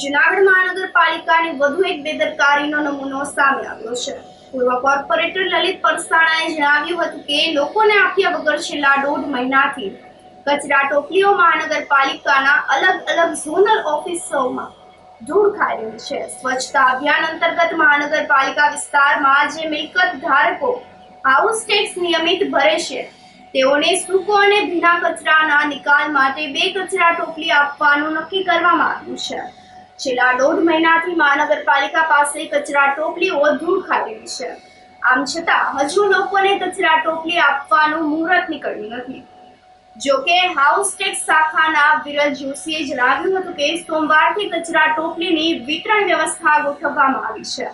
જૂનાગઢ મહાનગરપાલિકાની વધુ એક બેદરકારીનો નમૂનો સામે આવ્યો છે. પૂર્વ કોર્પોરેટર લલિત પરસાણાએ જણાવ્યું હતું કે લોકોને આપ્યા વગર છેલ્લા 1.5 મહિનાથી કચરા ટોપલીઓ મહાનગરપાલિકાના અલગ અલગ ઝોનલ ઓફિસોમાં ધૂળ ખાઈ રહી છે. સ્વચ્છતા અભિયાન અંતર્ગત મહાનગરપાલિકા વિસ્તારમાં જે મિલકત ધારકો હાઉસ ટેક્સ નિયમિત ભરે છે તેઓને સૂકો અને ભીના કચરાના નિકાલ માટે 2 કચરા ટોપલી આપવાનું નક્કી કરવામાં આવ્યું છે. છેલ્લા 1.5 મહિનાથી મહાનગરપાલિકા પાસે કચરા ટોપલીઓ ધૂળ ખાઈ રહી છે. આમ છતાં હજુ લોકોને કચરા ટોપલી આપવાનું મુહૂર્ત નીકળ્યું નથી. જોકે હાઉસ ટેક્સ શાખાના વિરલ જોશીએ જણાવ્યું હતું કે સોમવારથી કચરા ટોપલીની વિતરણ વ્યવસ્થા ગોઠવવામાં આવી છે.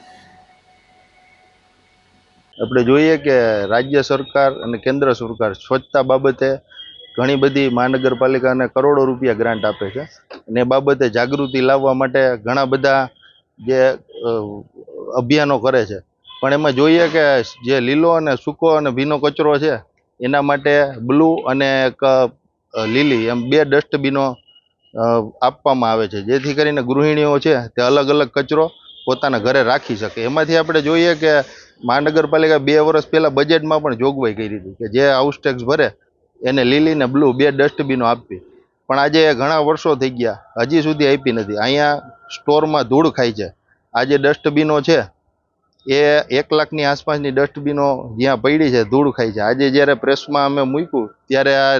આપણે જોઈએ કે રાજ્ય સરકાર અને કેન્દ્ર સરકાર સ્વચ્છતા બાબતે ઘણી બધી મહાનગરપાલિકાને કરોડો રૂપિયા ગ્રાન્ટ આપે છે, અને એ બાબતે જાગૃતિ લાવવા માટે ઘણા બધા જે અભિયાનો કરે છે. પણ એમાં જોઈએ કે જે લીલો અને સૂકો અને ભીનો કચરો છે એના માટે બ્લુ અને એક લીલી એમ 2 ડસ્ટબિનો આપવામાં આવે છે, જેથી કરીને ગૃહિણીઓ છે તે અલગ અલગ કચરો પોતાના ઘરે રાખી શકે. એમાંથી આપણે જોઈએ કે મહાનગરપાલિકા 2 વર્ષ પહેલાં બજેટમાં પણ જોગવાઈ કરી હતી કે જે હાઉસ ટેક્સ ભરે એને લીલી ને બ્લુ 2 ડસ્ટબિનો આપવી. પણ આજે ઘણા વર્ષો થઈ ગયા હજી સુધી આપી નથી. અહીંયા સ્ટોરમાં ધૂળ ખાય છે. આ જે ડસ્ટબિનો છે એ 1 લાખની આસપાસની ડસ્ટબિનો જ્યાં પડી છે ધૂળ ખાય છે. આજે જ્યારે પ્રેસમાં અમે મૂક્યું ત્યારે આ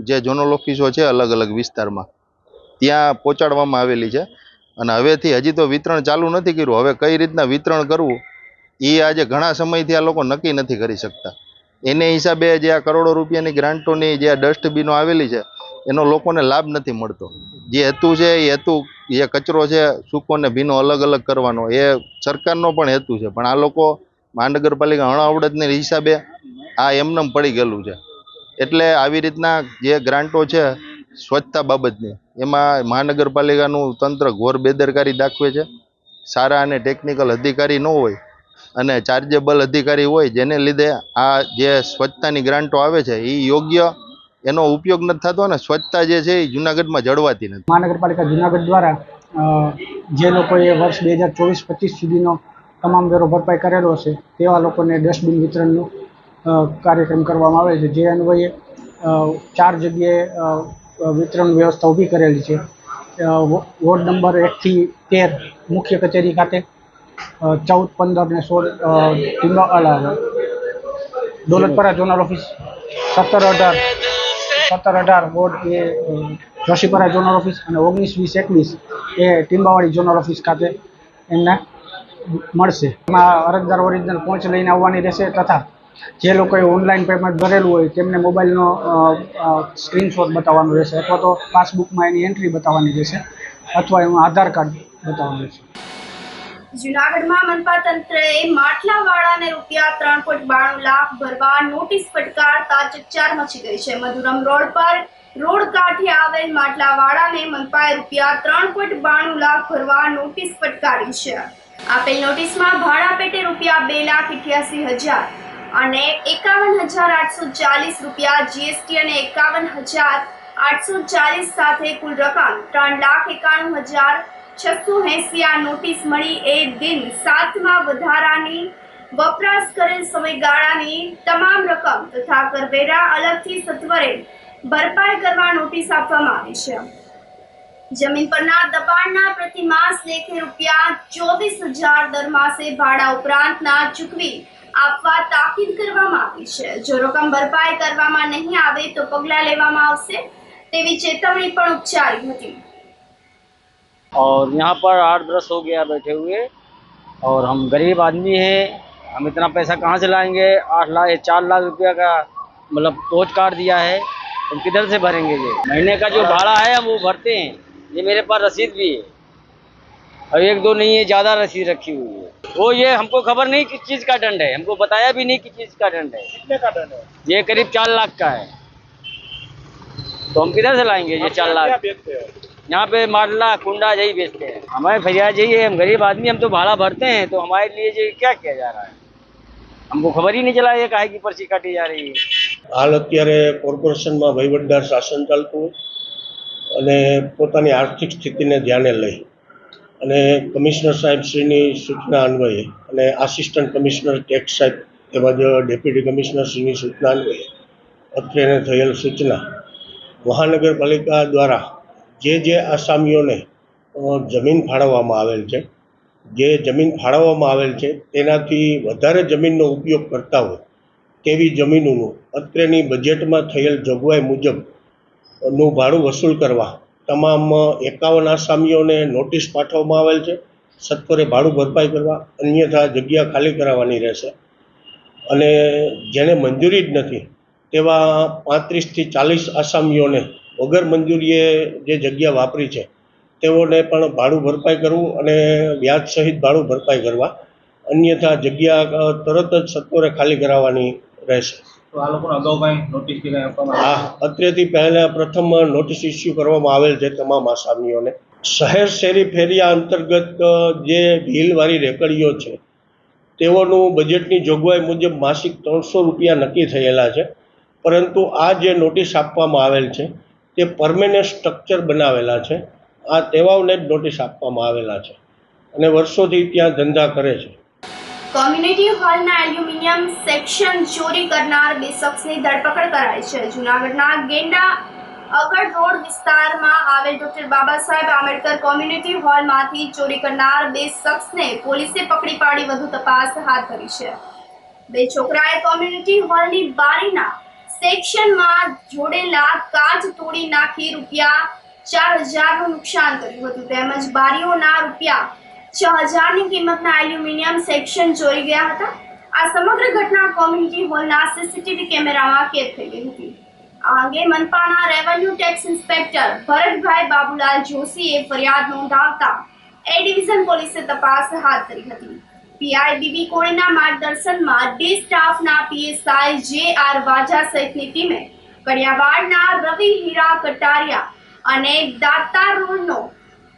જે ઝોનલ ઓફિસો છે અલગ અલગ વિસ્તારમાં ત્યાં પહોંચાડવામાં આવેલી છે, અને હવેથી હજી તો વિતરણ ચાલુ નથી કર્યું. હવે કઈ રીતના વિતરણ કરવું એ આજે ઘણા સમયથી આ લોકો નક્કી નથી કરી શકતા. એને હિસાબે જે આ કરોડો રૂપિયાની ગ્રાન્ટોની જે આ ડસ્ટબિનો આવેલી છે એનો લોકોને લાભ નથી મળતો. જે હેતુ છે એ હેતુ જે કચરો છે સૂકો ને ભીનો અલગ અલગ કરવાનો એ સરકારનો પણ હેતુ છે, પણ આ લોકો મહાનગરપાલિકા અણઆવડતને હિસાબે આ એમનેમ પડી ગયેલું છે. એટલે આવી રીતના જે ગ્રાન્ટો છે સ્વચ્છતા બાબતની એમાં મહાનગરપાલિકાનું તંત્ર ઘોર બેદરકારી દાખવે છે. સારા અને ટેકનિકલ અધિકારી ન હોય અને ચાર્જેબલ અધિકારી હોય, જેને લીધે આ જે સ્વચ્છતાની ગ્રાન્ટો આવે છે એ યોગ્ય એનો ઉપયોગ નથી થતો અને સ્વચ્છતા જે છે એ જૂનાગઢમાં જળવાતી નથી. મહાનગરપાલિકા જૂનાગઢ દ્વારા જે લોકોએ વર્ષ 2024-25 સુધીનો તમામ વેરો ભરપાઈ કરેલો છે તેવા લોકોને ડસ્ટબિન વિતરણનો કાર્યક્રમ કરવામાં આવે છે. જે અન્વયે 4 જગ્યાએ વિતરણ વ્યવસ્થા ઊભી કરેલી છે. વોર્ડ નંબર 1 થી 13 મુખ્ય કચેરી ખાતે, 14, 15 ને 16 દોલતપરા ઝોનલ ઓફિસ, 17-18 વોર્ડ એ જોશીપરા ઝોનલ ઓફિસ અને 19, 20, 21 એ ટીંબાવાડી ઝોનલ ઓફિસ ખાતે એમને મળશે. એમાં અરજદાર ઓરિજિનલ પહોંચ લઈને આવવાની રહેશે, તથા જે લોકોએ ઓનલાઈન પેમેન્ટ ભરેલું હોય તેમને મોબાઈલનો સ્ક્રીનશોટ બતાવવાનો રહેશે, અથવા તો પાસબુકમાં એની એન્ટ્રી બતાવવાની રહેશે, અથવા એનું આધાર કાર્ડ બતાવવાનું રહેશે. જૂનાગઢમાં મનપા તંત્રએ માટલાવાળાને ₹3.92 લાખ ભરવા નોટિસ ફટકારતા ચકચાર મચી ગઈ છે. મધુરમ રોડ પર રોડ કાંઠે આવેલ માટલાવાળાને મનપાએ ₹3.92 લાખ ભરવા નોટિસ ફટકારી છે. આપેલ નોટિસમાં ભાડા પેટે ₹2,88,000 અને ₹51,840 જીએસટી અને ₹51,840 સાથે કુલ રકમ ₹3,91,680 આ નોટિસ મળી એ દિન 7મા વધારાની વપરાશ કરેલ સમયગાળાની તમામ રકમ તથા કરવેરા અલગથી સત્વરે ભરપાઈ કરવા નોટિસ આપવામાં આવી છે. જમીન પરના દબાણના પ્રતિમાસ લેખે ₹24,000 દર માસે ભાડા ઉપરાંતના ચૂકવી આપવા તાકીદ કરવામાં આવી છે. જો રકમ ભરપાઈ કરવામાં નહીં આવે તો પગલાં લેવામાં આવશે તેવી ચેતવણી પણ ઉચ્ચારી હતી. और यहाँ पर 8-10 हो गया बैठे हुए, और हम गरीब आदमी हैं, हम इतना पैसा कहाँ से लाएंगे? 4 लाख रुपया का मतलब टोच काट दिया है, हम किधर से भरेंगे? ये महीने का जो भाड़ा है हम वो भरते हैं, ये मेरे पास रसीद भी है, और 1-2 नहीं है, ज़्यादा रसीद रखी हुई है. वो ये हमको खबर नहीं किस चीज़ का दंड है, हमको बताया भी नहीं किस चीज़ का दंड है. कितने का दंड है? ये करीब 4 लाख का है, तो हम किधर से लाएंगे ये 4 लाख? यहाँ पे माडला कुंडा यही बेचते हैं. हमारे फरियाद यही है, हम गरीब आदमी, हम तो भाड़ा भरते हैं, तो हमारे लिए ये क्या किया जा रहा है? हमको खबर ही नहीं चला ये काहे की पर्ची काटी जा रही है. हाल अत्यारे कोर्पोरेशનમાં વહીવટદાર શાસન ચાલતું અને પોતાની આર્થિક સ્થિતિને ધ્યાને લઈ અને કમિશનર સાહેબશ્રીની સૂચના અન્વયે અને આસિસ્ટન્ટ કમિશનર ટેક્સ સાહેબ તેમજ ડેપ્યુટી કમિશનરશ્રીની સૂચના અન્વયે અત્રે થયેલ સૂચના મહાનગરપાલિકા દ્વારા જે આસામીઓને જમીન ફાળવવામાં આવેલ છે, જે જમીન ફાળવવામાં આવેલ છે તેનાથી વધારે જમીનનો ઉપયોગ કરતા હોય તેવી જમીનોનું અત્રેની બજેટમાં થયેલ જોગવાઈ મુજબનું ભાડું વસૂલ કરવા તમામ 51 આસામીઓને નોટિસ પાઠવવામાં આવેલ છે. સત્વરે ભાડું ભરપાઈ કરવા, અન્યથા જગ્યા ખાલી કરાવવાની રહેશે. અને જેને મંજૂરી જ નથી તેવા 35થી 40 આસામીઓને વગર મંજૂરીએ જે જગ્યા વાપરી છે તેઓને પણ ભાડું ભરપાઈ કરવું અને વ્યાજ સહિત ભાડું ભરપાઈ કરવા, અન્યથા જગ્યા તરત જ સત્વરે ખાલી કરાવવાની રહેશે. તો આ લોકોને અગાઉ કાંઈ નોટિસ કે કાંઈ આપવામાં હા, અત્રેથી પહેલાં પ્રથમ નોટિસ ઇસ્યુ કરવામાં આવેલ છે તમામ આસામીઓને. શહેર શેરી ફેરિયા અંતર્ગત જે વ્હીલવાળી રેકડીઓ છે તેઓનું બજેટની જોગવાઈ મુજબ માસિક 300 રૂપિયા નક્કી થયેલા છે, પરંતુ આ જે નોટિસ આપવામાં આવેલ છે તે પરમેનન્ટ સ્ટ્રક્ચર બનાવેલા છે. આ તેવાઓને જ નોટિસ આપવામાં આવેલા છે અને વર્ષોથી ત્યાં ધંધા કરે છે. કોમ્યુનિટી હોલના એલ્યુમિનિયમ સેક્શન ચોરી કરનાર 2 શખ્સની ધરપકડ કરાઈ છે. જૂનાગઢના ગેંડા અગડ રોડ વિસ્તારમાં આવેલ ડોક્ટર બાબા સાહેબ આંબેડકર કોમ્યુનિટી હોલમાંથી ચોરી કરનાર 2 શખ્સને પોલીસે પકડી પાડી વધુ તપાસ હાથ ધરી છે. 2 છોકરાએ કોમ્યુનિટી હોલની બારીના સેક્શનમાં જોડેલા કાચ તોડી નાખી ₹4,000નું નુકસાન કર્યું હતું, તેમજ બારીઓના ₹6,000ની કિંમતના એલ્યુમિનિયમ સેક્શન ચોરી ગયા હતા. આ સમગ્ર ઘટના કોમ્યુનિટી હોલના સીસીટીવી કેમેરામાં કેદ થઈ ગઈ હતી. આ અંગે મનપાના revenue tax inspector Bharatbhai Babulal જોશીએ ફરિયાદ નોંધાવતા એ ડિવિઝન પોલીસે તપાસ હાથ ધરી હતી. પીઆઈ બીબી કોળીના માર્ગદર્શનમાં ડી સ્ટાફના પીએસઆઈ જે.આર. વાજા સહિતની ટીમે કડિયાવાડના રવિ હીરા કટારિયા અને દાતાર રોડનો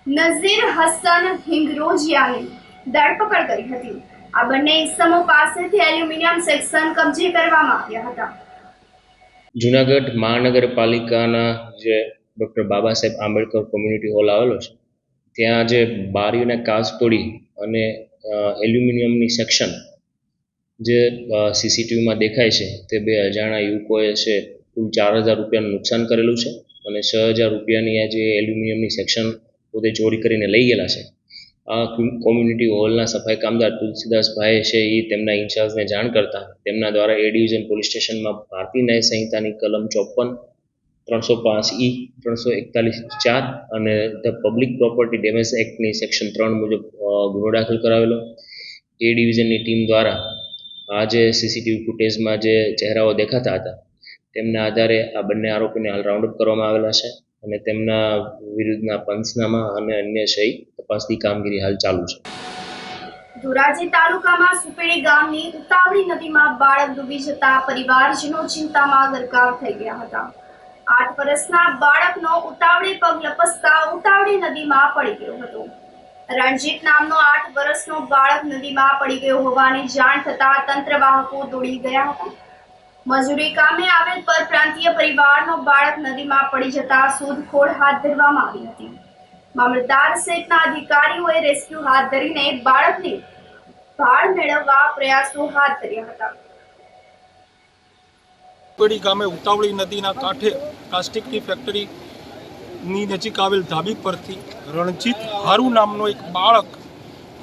નઝીર હસન હિંગરોજિયાની ધરપકડ કરી હતી. આ બંને ઇસમો પાસેથી એલ્યુમિનિયમ સેક્શન કબજે કરવામાં આવ્યા હતા. જુનાગઢ મહાનગરપાલિકાના જે doctor Baba Saheb Ambedkar community hall આવેલો છે ત્યાં જે બારીઓને કાચ તોડી અને એલ્યુમિનિયમની સેક્શન જે સીસીટીવીમાં દેખાય છે તે 2 અજાણ્યા યુવકોએ છે કુલ 4,000 રૂપિયાનું નુકસાન કરેલું છે અને 6,000 રૂપિયાની આ જે એલ્યુમિનિયમની સેક્શન પોતે ચોરી કરીને લઈ ગયેલા છે. આ કોમ્યુનિટી હોલના સફાઈ કામદાર તુલસીદાસભાઈ છે એ તેમના ઇન્ચાર્જને જાણ કરતા તેમના દ્વારા એ ડિવિઝન પોલીસ સ્ટેશનમાં ભારતીય ન્યાય સંહિતાની કલમ 54, 305E, 341(4) અને ધ પબ્લિક પ્રોપર્ટી ડેમેજ એક્ટની સેક્શન 3 મુજબ ગુનો દાખલ કરાવેલો. એ ડિવિઝનની ટીમ દ્વારા આ જે સીસીટીવી ફૂટેજમાં જે ચહેરાઓ દેખાતા હતા તેમના આધારે આ બંને આરોપીને હાલ રાઉન્ડઅપ કરવામાં આવેલા છે અને તેમના વિરુદ્ધના પંચનામા અને અન્ય સહિત તપાસની કામગીરી હાલ ચાલુ છે. ધોરાજી તાલુકામાં સુપેડી ગામની ઉતાવળી નદીમાં બાળક ડૂબી જતા પરિવારજનો ચિંતામાં ગરકાવ થઈ ગયા હતા. 8 વર્ષના બાળકનો ઉતાવળે પગ લપસતા ઉતાવળી નદીમાં પડી ગયો હતો. રણજીત નામનો 8 વર્ષનો બાળક નદીમાં પડી ગયો હોવાની જાણ થતા તંત્રવાહકો દોડી ગયા હતા. મજૂરી કામે આવેલ પરપ્રાંતીય પરિવારનો બાળક નદીમાં પડી જતા શોધખોળ હાથ ધરવામાં આવી હતી. મામલતદાર સહિતના અધિકારીઓએ રેસ્ક્યુ હાથ ધરીને બાળકની ભાળ મેળવવા પ્રયાસો હાથ ધર્યા હતા. પીપળી ગામે ઉતાવળી નદીના કાંઠે પ્લાસ્ટિકની ફેક્ટરીની નજીક આવેલ ધાબી પરથી રણજીત હારુ નામનો એક બાળક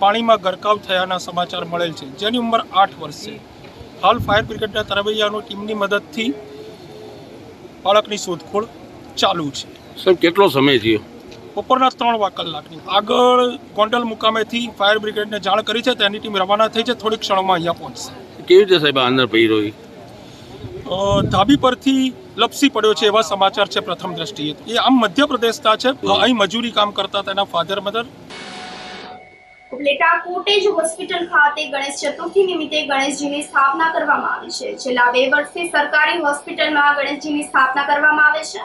પાણીમાં ગરકાવ થયાના સમાચાર મળેલ છે, જેની ઉંમર 8 વર્ષ છે. હાલ ફાયર બ્રિગેડના તરવૈયાનો ટીમની મદદથી બાળકની શોધખોળ ચાલુ છે. સર, કેટલો સમય થયો? બપોરના 3 કલાકની આગળ ગોંડલ મુકામેથી ફાયર બ્રિગેડને જાણ કરી છે. તેની ટીમ રવાના થઈ છે. થોડીક ક્ષણોમાં અહીંયા પહોંચશે. કેવી રીતે સાહેબ અંદર પડી? ધાબી પરથી લપસી પડ્યો છે એવા સમાચાર છે પ્રથમ દ્રષ્ટિએ. એ આમ મધ્યપ્રદેશના છે. અહીં મજૂરી કામ કરતા તેના father mother. Upleta cottage hospital ખાતે ગણેશ ચતુર્થી નિમિત્તે ગણેશજીની સ્થાપના કરવામાં આવી છે. છેલ્લા 2 વર્ષથી સરકારી હોસ્પિટલમાં ગણેશજીની સ્થાપના કરવામાં આવે છે.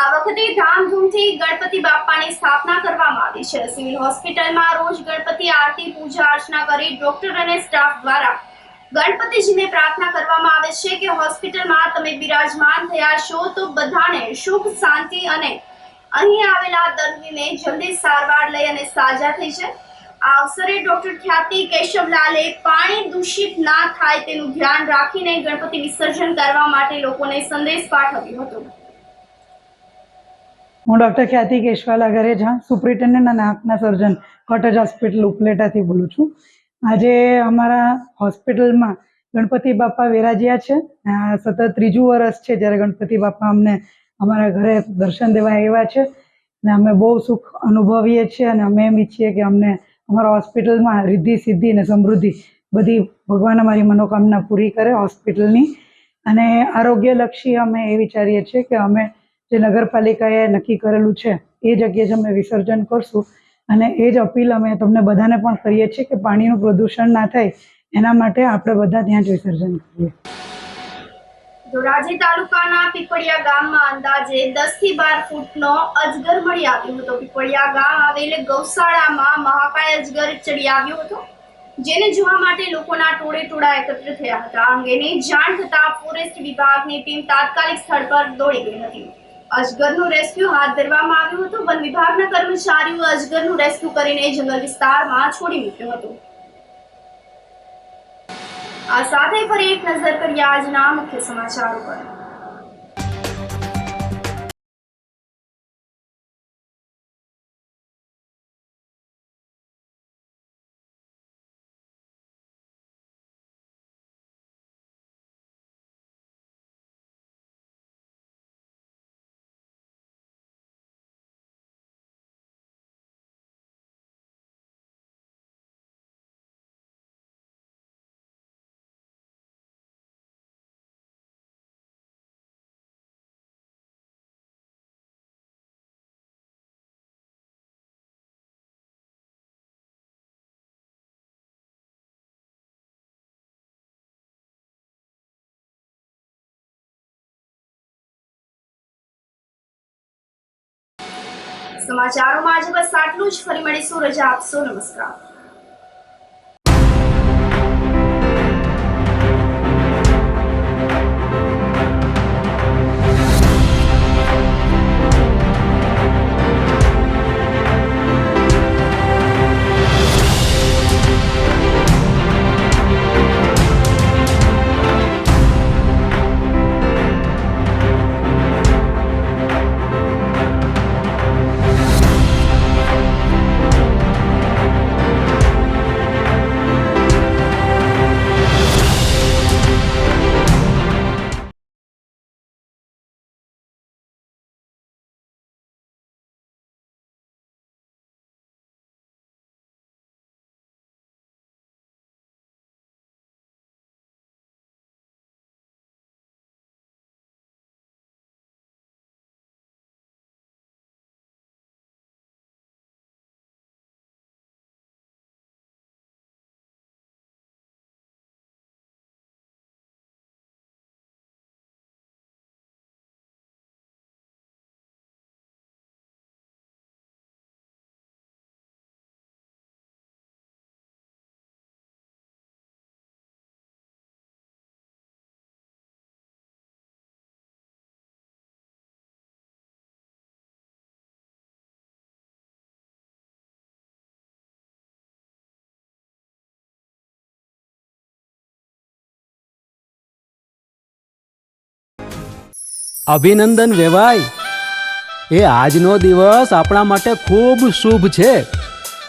આ વખતે ધામધૂમથી ગણપતિ બાપ્પાની સ્થાપના કરવામાં આવી છે. સિવિલ હોસ્પિટલમાં રોજ ગણપતિ આરતી પૂજા અર્ચના કરી ડોક્ટર અને સ્ટાફ દ્વારા ગણપતિજીને પ્રાર્થના કરવામાં આવે છે કે હોસ્પિટલમાં તમે બિરાજમાન થયા છો તો બધાને સુખ શાંતિ અને અહીં આવેલા દર્દીને જલ્દી સારવાર લઈ અને સાજા થઈ જાય. આ અવસરે ડોક્ટર ખ્યાતિ કેશવલાલે પાણી દૂષિત ના થાય તેનું ધ્યાન રાખીને ગણપતિ વિસર્જન કરવા માટે લોકોને સંદેશ પાઠવ્યો હતો. હું ડૉક્ટર ખ્યાતિ કેશવાલા ગરેજા, સુપ્રિન્ટેન્ડન્ટ અને આંખના સર્જન, કોટેજ હોસ્પિટલ ઉપલેટાથી બોલું છું. આજે અમારા હોસ્પિટલમાં ગણપતિ બાપા વિરાજ્યા છે. આ સતત 3જું વર્ષ છે જ્યારે ગણપતિ બાપા અમને અમારા ઘરે દર્શન દેવા આવ્યા છે અને અમે બહુ સુખ અનુભવીએ છીએ અને અમે એમ ઈચ્છીએ કે અમને અમારા હોસ્પિટલમાં રિદ્ધિ સિદ્ધિ અને સમૃદ્ધિ બધી ભગવાન અમારી મનોકામના પૂરી કરે હોસ્પિટલની. અને આરોગ્યલક્ષી અમે એ વિચારીએ છીએ કે અમે જે નગરપાલિકાએ નક્કી કરેલું છે એ જગ્યાએ જ અમે વિસર્જન કરશું. અને એ જ અપીલ અમે તમને બધાને પણ કરીએ છીએ કે પાણીનું પ્રદૂષણ ના થાય એના માટે આપણે બધા ત્યાં જ વિસર્જન કરીએ. ધોરાજી તાલુકાના પીપળિયા ગામમાં અંદાજે 10 થી 12 ફૂટનો અજગર મળી આવ્યો હતો. પીપળિયા ગામ આવેલ ગૌશાળામાં મહાકાય અજગર ચડી આવ્યો હતો, જેને જોવા માટે લોકોના ટોળે એકત્ર થયા હતા. આ અંગેની જાણ થતાં ફોરેસ્ટ વિભાગની ટીમ તાત્કાલિક સ્થળ પર દોડી ગઈ હતી. અજગરનું રેસ્ક્યુ હાથ ધરવામાં આવ્યું હતું. વન વિભાગના કર્મચારીઓ અજગરનું રેસ્ક્યુ કરીને જંગલ વિસ્તારમાં છોડી મૂક્યો હતો. આ સાથે ફરી એક નજર કરીએ આજના મુખ્ય સમાચારો પર. સમાચારોમાં આજે બસ આટલું જ. ફરી મળીશું. રજા આપશો. નમસ્કાર. અભિનંદન વેવાઈ. એ આજનો દિવસ આપણા માટે ખૂબ શુભ છે,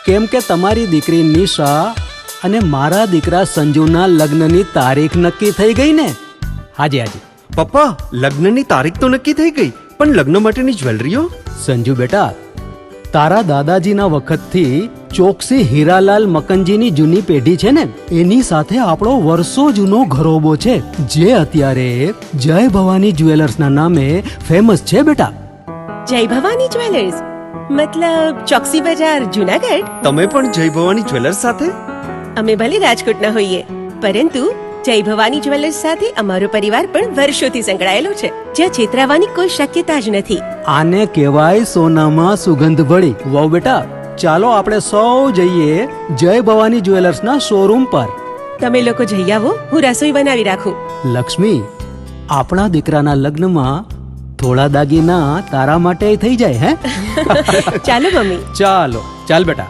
કેમ કે તમારી દીકરી નિશા અને મારા દીકરા સંજુના લગ્નની તારીખ નક્કી થઈ ગઈ ને. હાજી હાજી. પપ્પા, લગ્નની તારીખ તો નક્કી થઈ ગઈ, પણ લગ્ન માટેની જ્વેલરીઓ? સંજુ બેટા, તારા દાદાજીના વખતથી ચોકસી હીરાલાલ મકનજીની જૂની પેઢી છે ને, એની સાથે આપણો વર્ષો જૂનો ઘરોબો છે, જે અત્યારે જય ભવાની જ્વેલર્સના નામે ફેમસ છે બેટા. જય ભવાની જ્વેલર્સ મતલબ ચોકસી બજાર જુનાગઢ? તમે પણ જય ભવાની જ્વેલર્સ સાથે? અમે ભલે રાજકોટના હોઈએ, પરંતુ જય ભવાની જ્વેલર્સ સાથે અમારો પરિવાર પણ વર્ષોથી સંકળાયેલો છે, જ્યાં છેતરાવાની કોઈ શક્યતા જ નથી. આને કહેવાય સોનામાં સુગંધ ભળી. વાવ બેટા, ચાલો આપણે સૌ જઈએ જય ભવાની જ્વેલર્સના શોરૂમ પર. તમે લોકો જઈ આવો, હું રસોઈ બનાવી રાખું. લક્ષ્મી, આપણા દીકરાના લગ્નમાં થોડા દાગીના તારા માટે થઈ જાય હે? ચાલો મમ્મી. ચાલો ચાલ બેટા.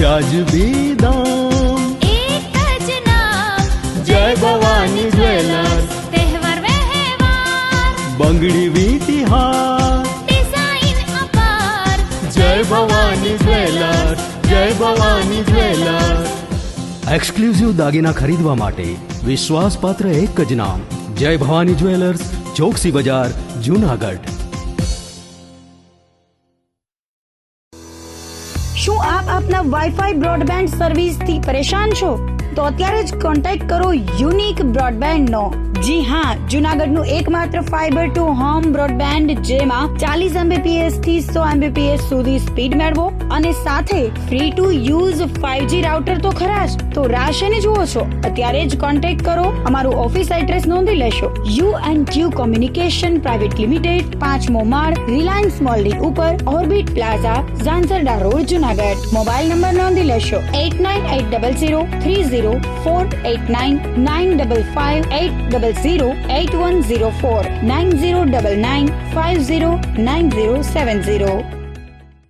વ્યાજબી દામ, एक જ नाम જય ભવાની જ્વેલર્સ. तहेवार व्यवहार બંગડી વીટી હાર, डिजाइन अपार જય ભવાની જ્વેલર્સ, જય ભવાની જ્વેલર્સ. એક્સક્લુઝિવ દાગીના ખરીદવા માટે વિશ્વાસપાત્ર એક જ નામ, જય ભવાની જ્વેલર્સ, ચોકસી બજાર, જુનાગઢ. શું આપ આપના વાઈફાઈ બ્રોડબેન્ડ સર્વિસથી પરેશાન છો? તો અત્યારે જ કોન્ટેક્ટ કરો યુનિક બ્રોડબેન્ડ નો. જી હા, જુનાગઢનું એકમાત્ર ફાઈબર ટુ હોમ બ્રોડબેન્ડ, જેમાં 40 Mbps થી 100 Mbps સુધી સ્પીડ મેળવો અને સાથે free to use 5G router તો ખરા જ. તો રાહ શેને જુઓ છો? અત્યારે જ કોન્ટેક્ટ કરો. અમારું ઓફિસ એડ્રેસ નોંધી લેશો. U&Q કોમ્યુનિકેશન પ્રાઇવેટ લિમિટેડ, 5મો માળ, રિલાયન્સ મોલની ઉપર, orbit plaza, Zanzarda road, Junagadh. Mobile number નોંધી લેશો 898003048995580081049099509070.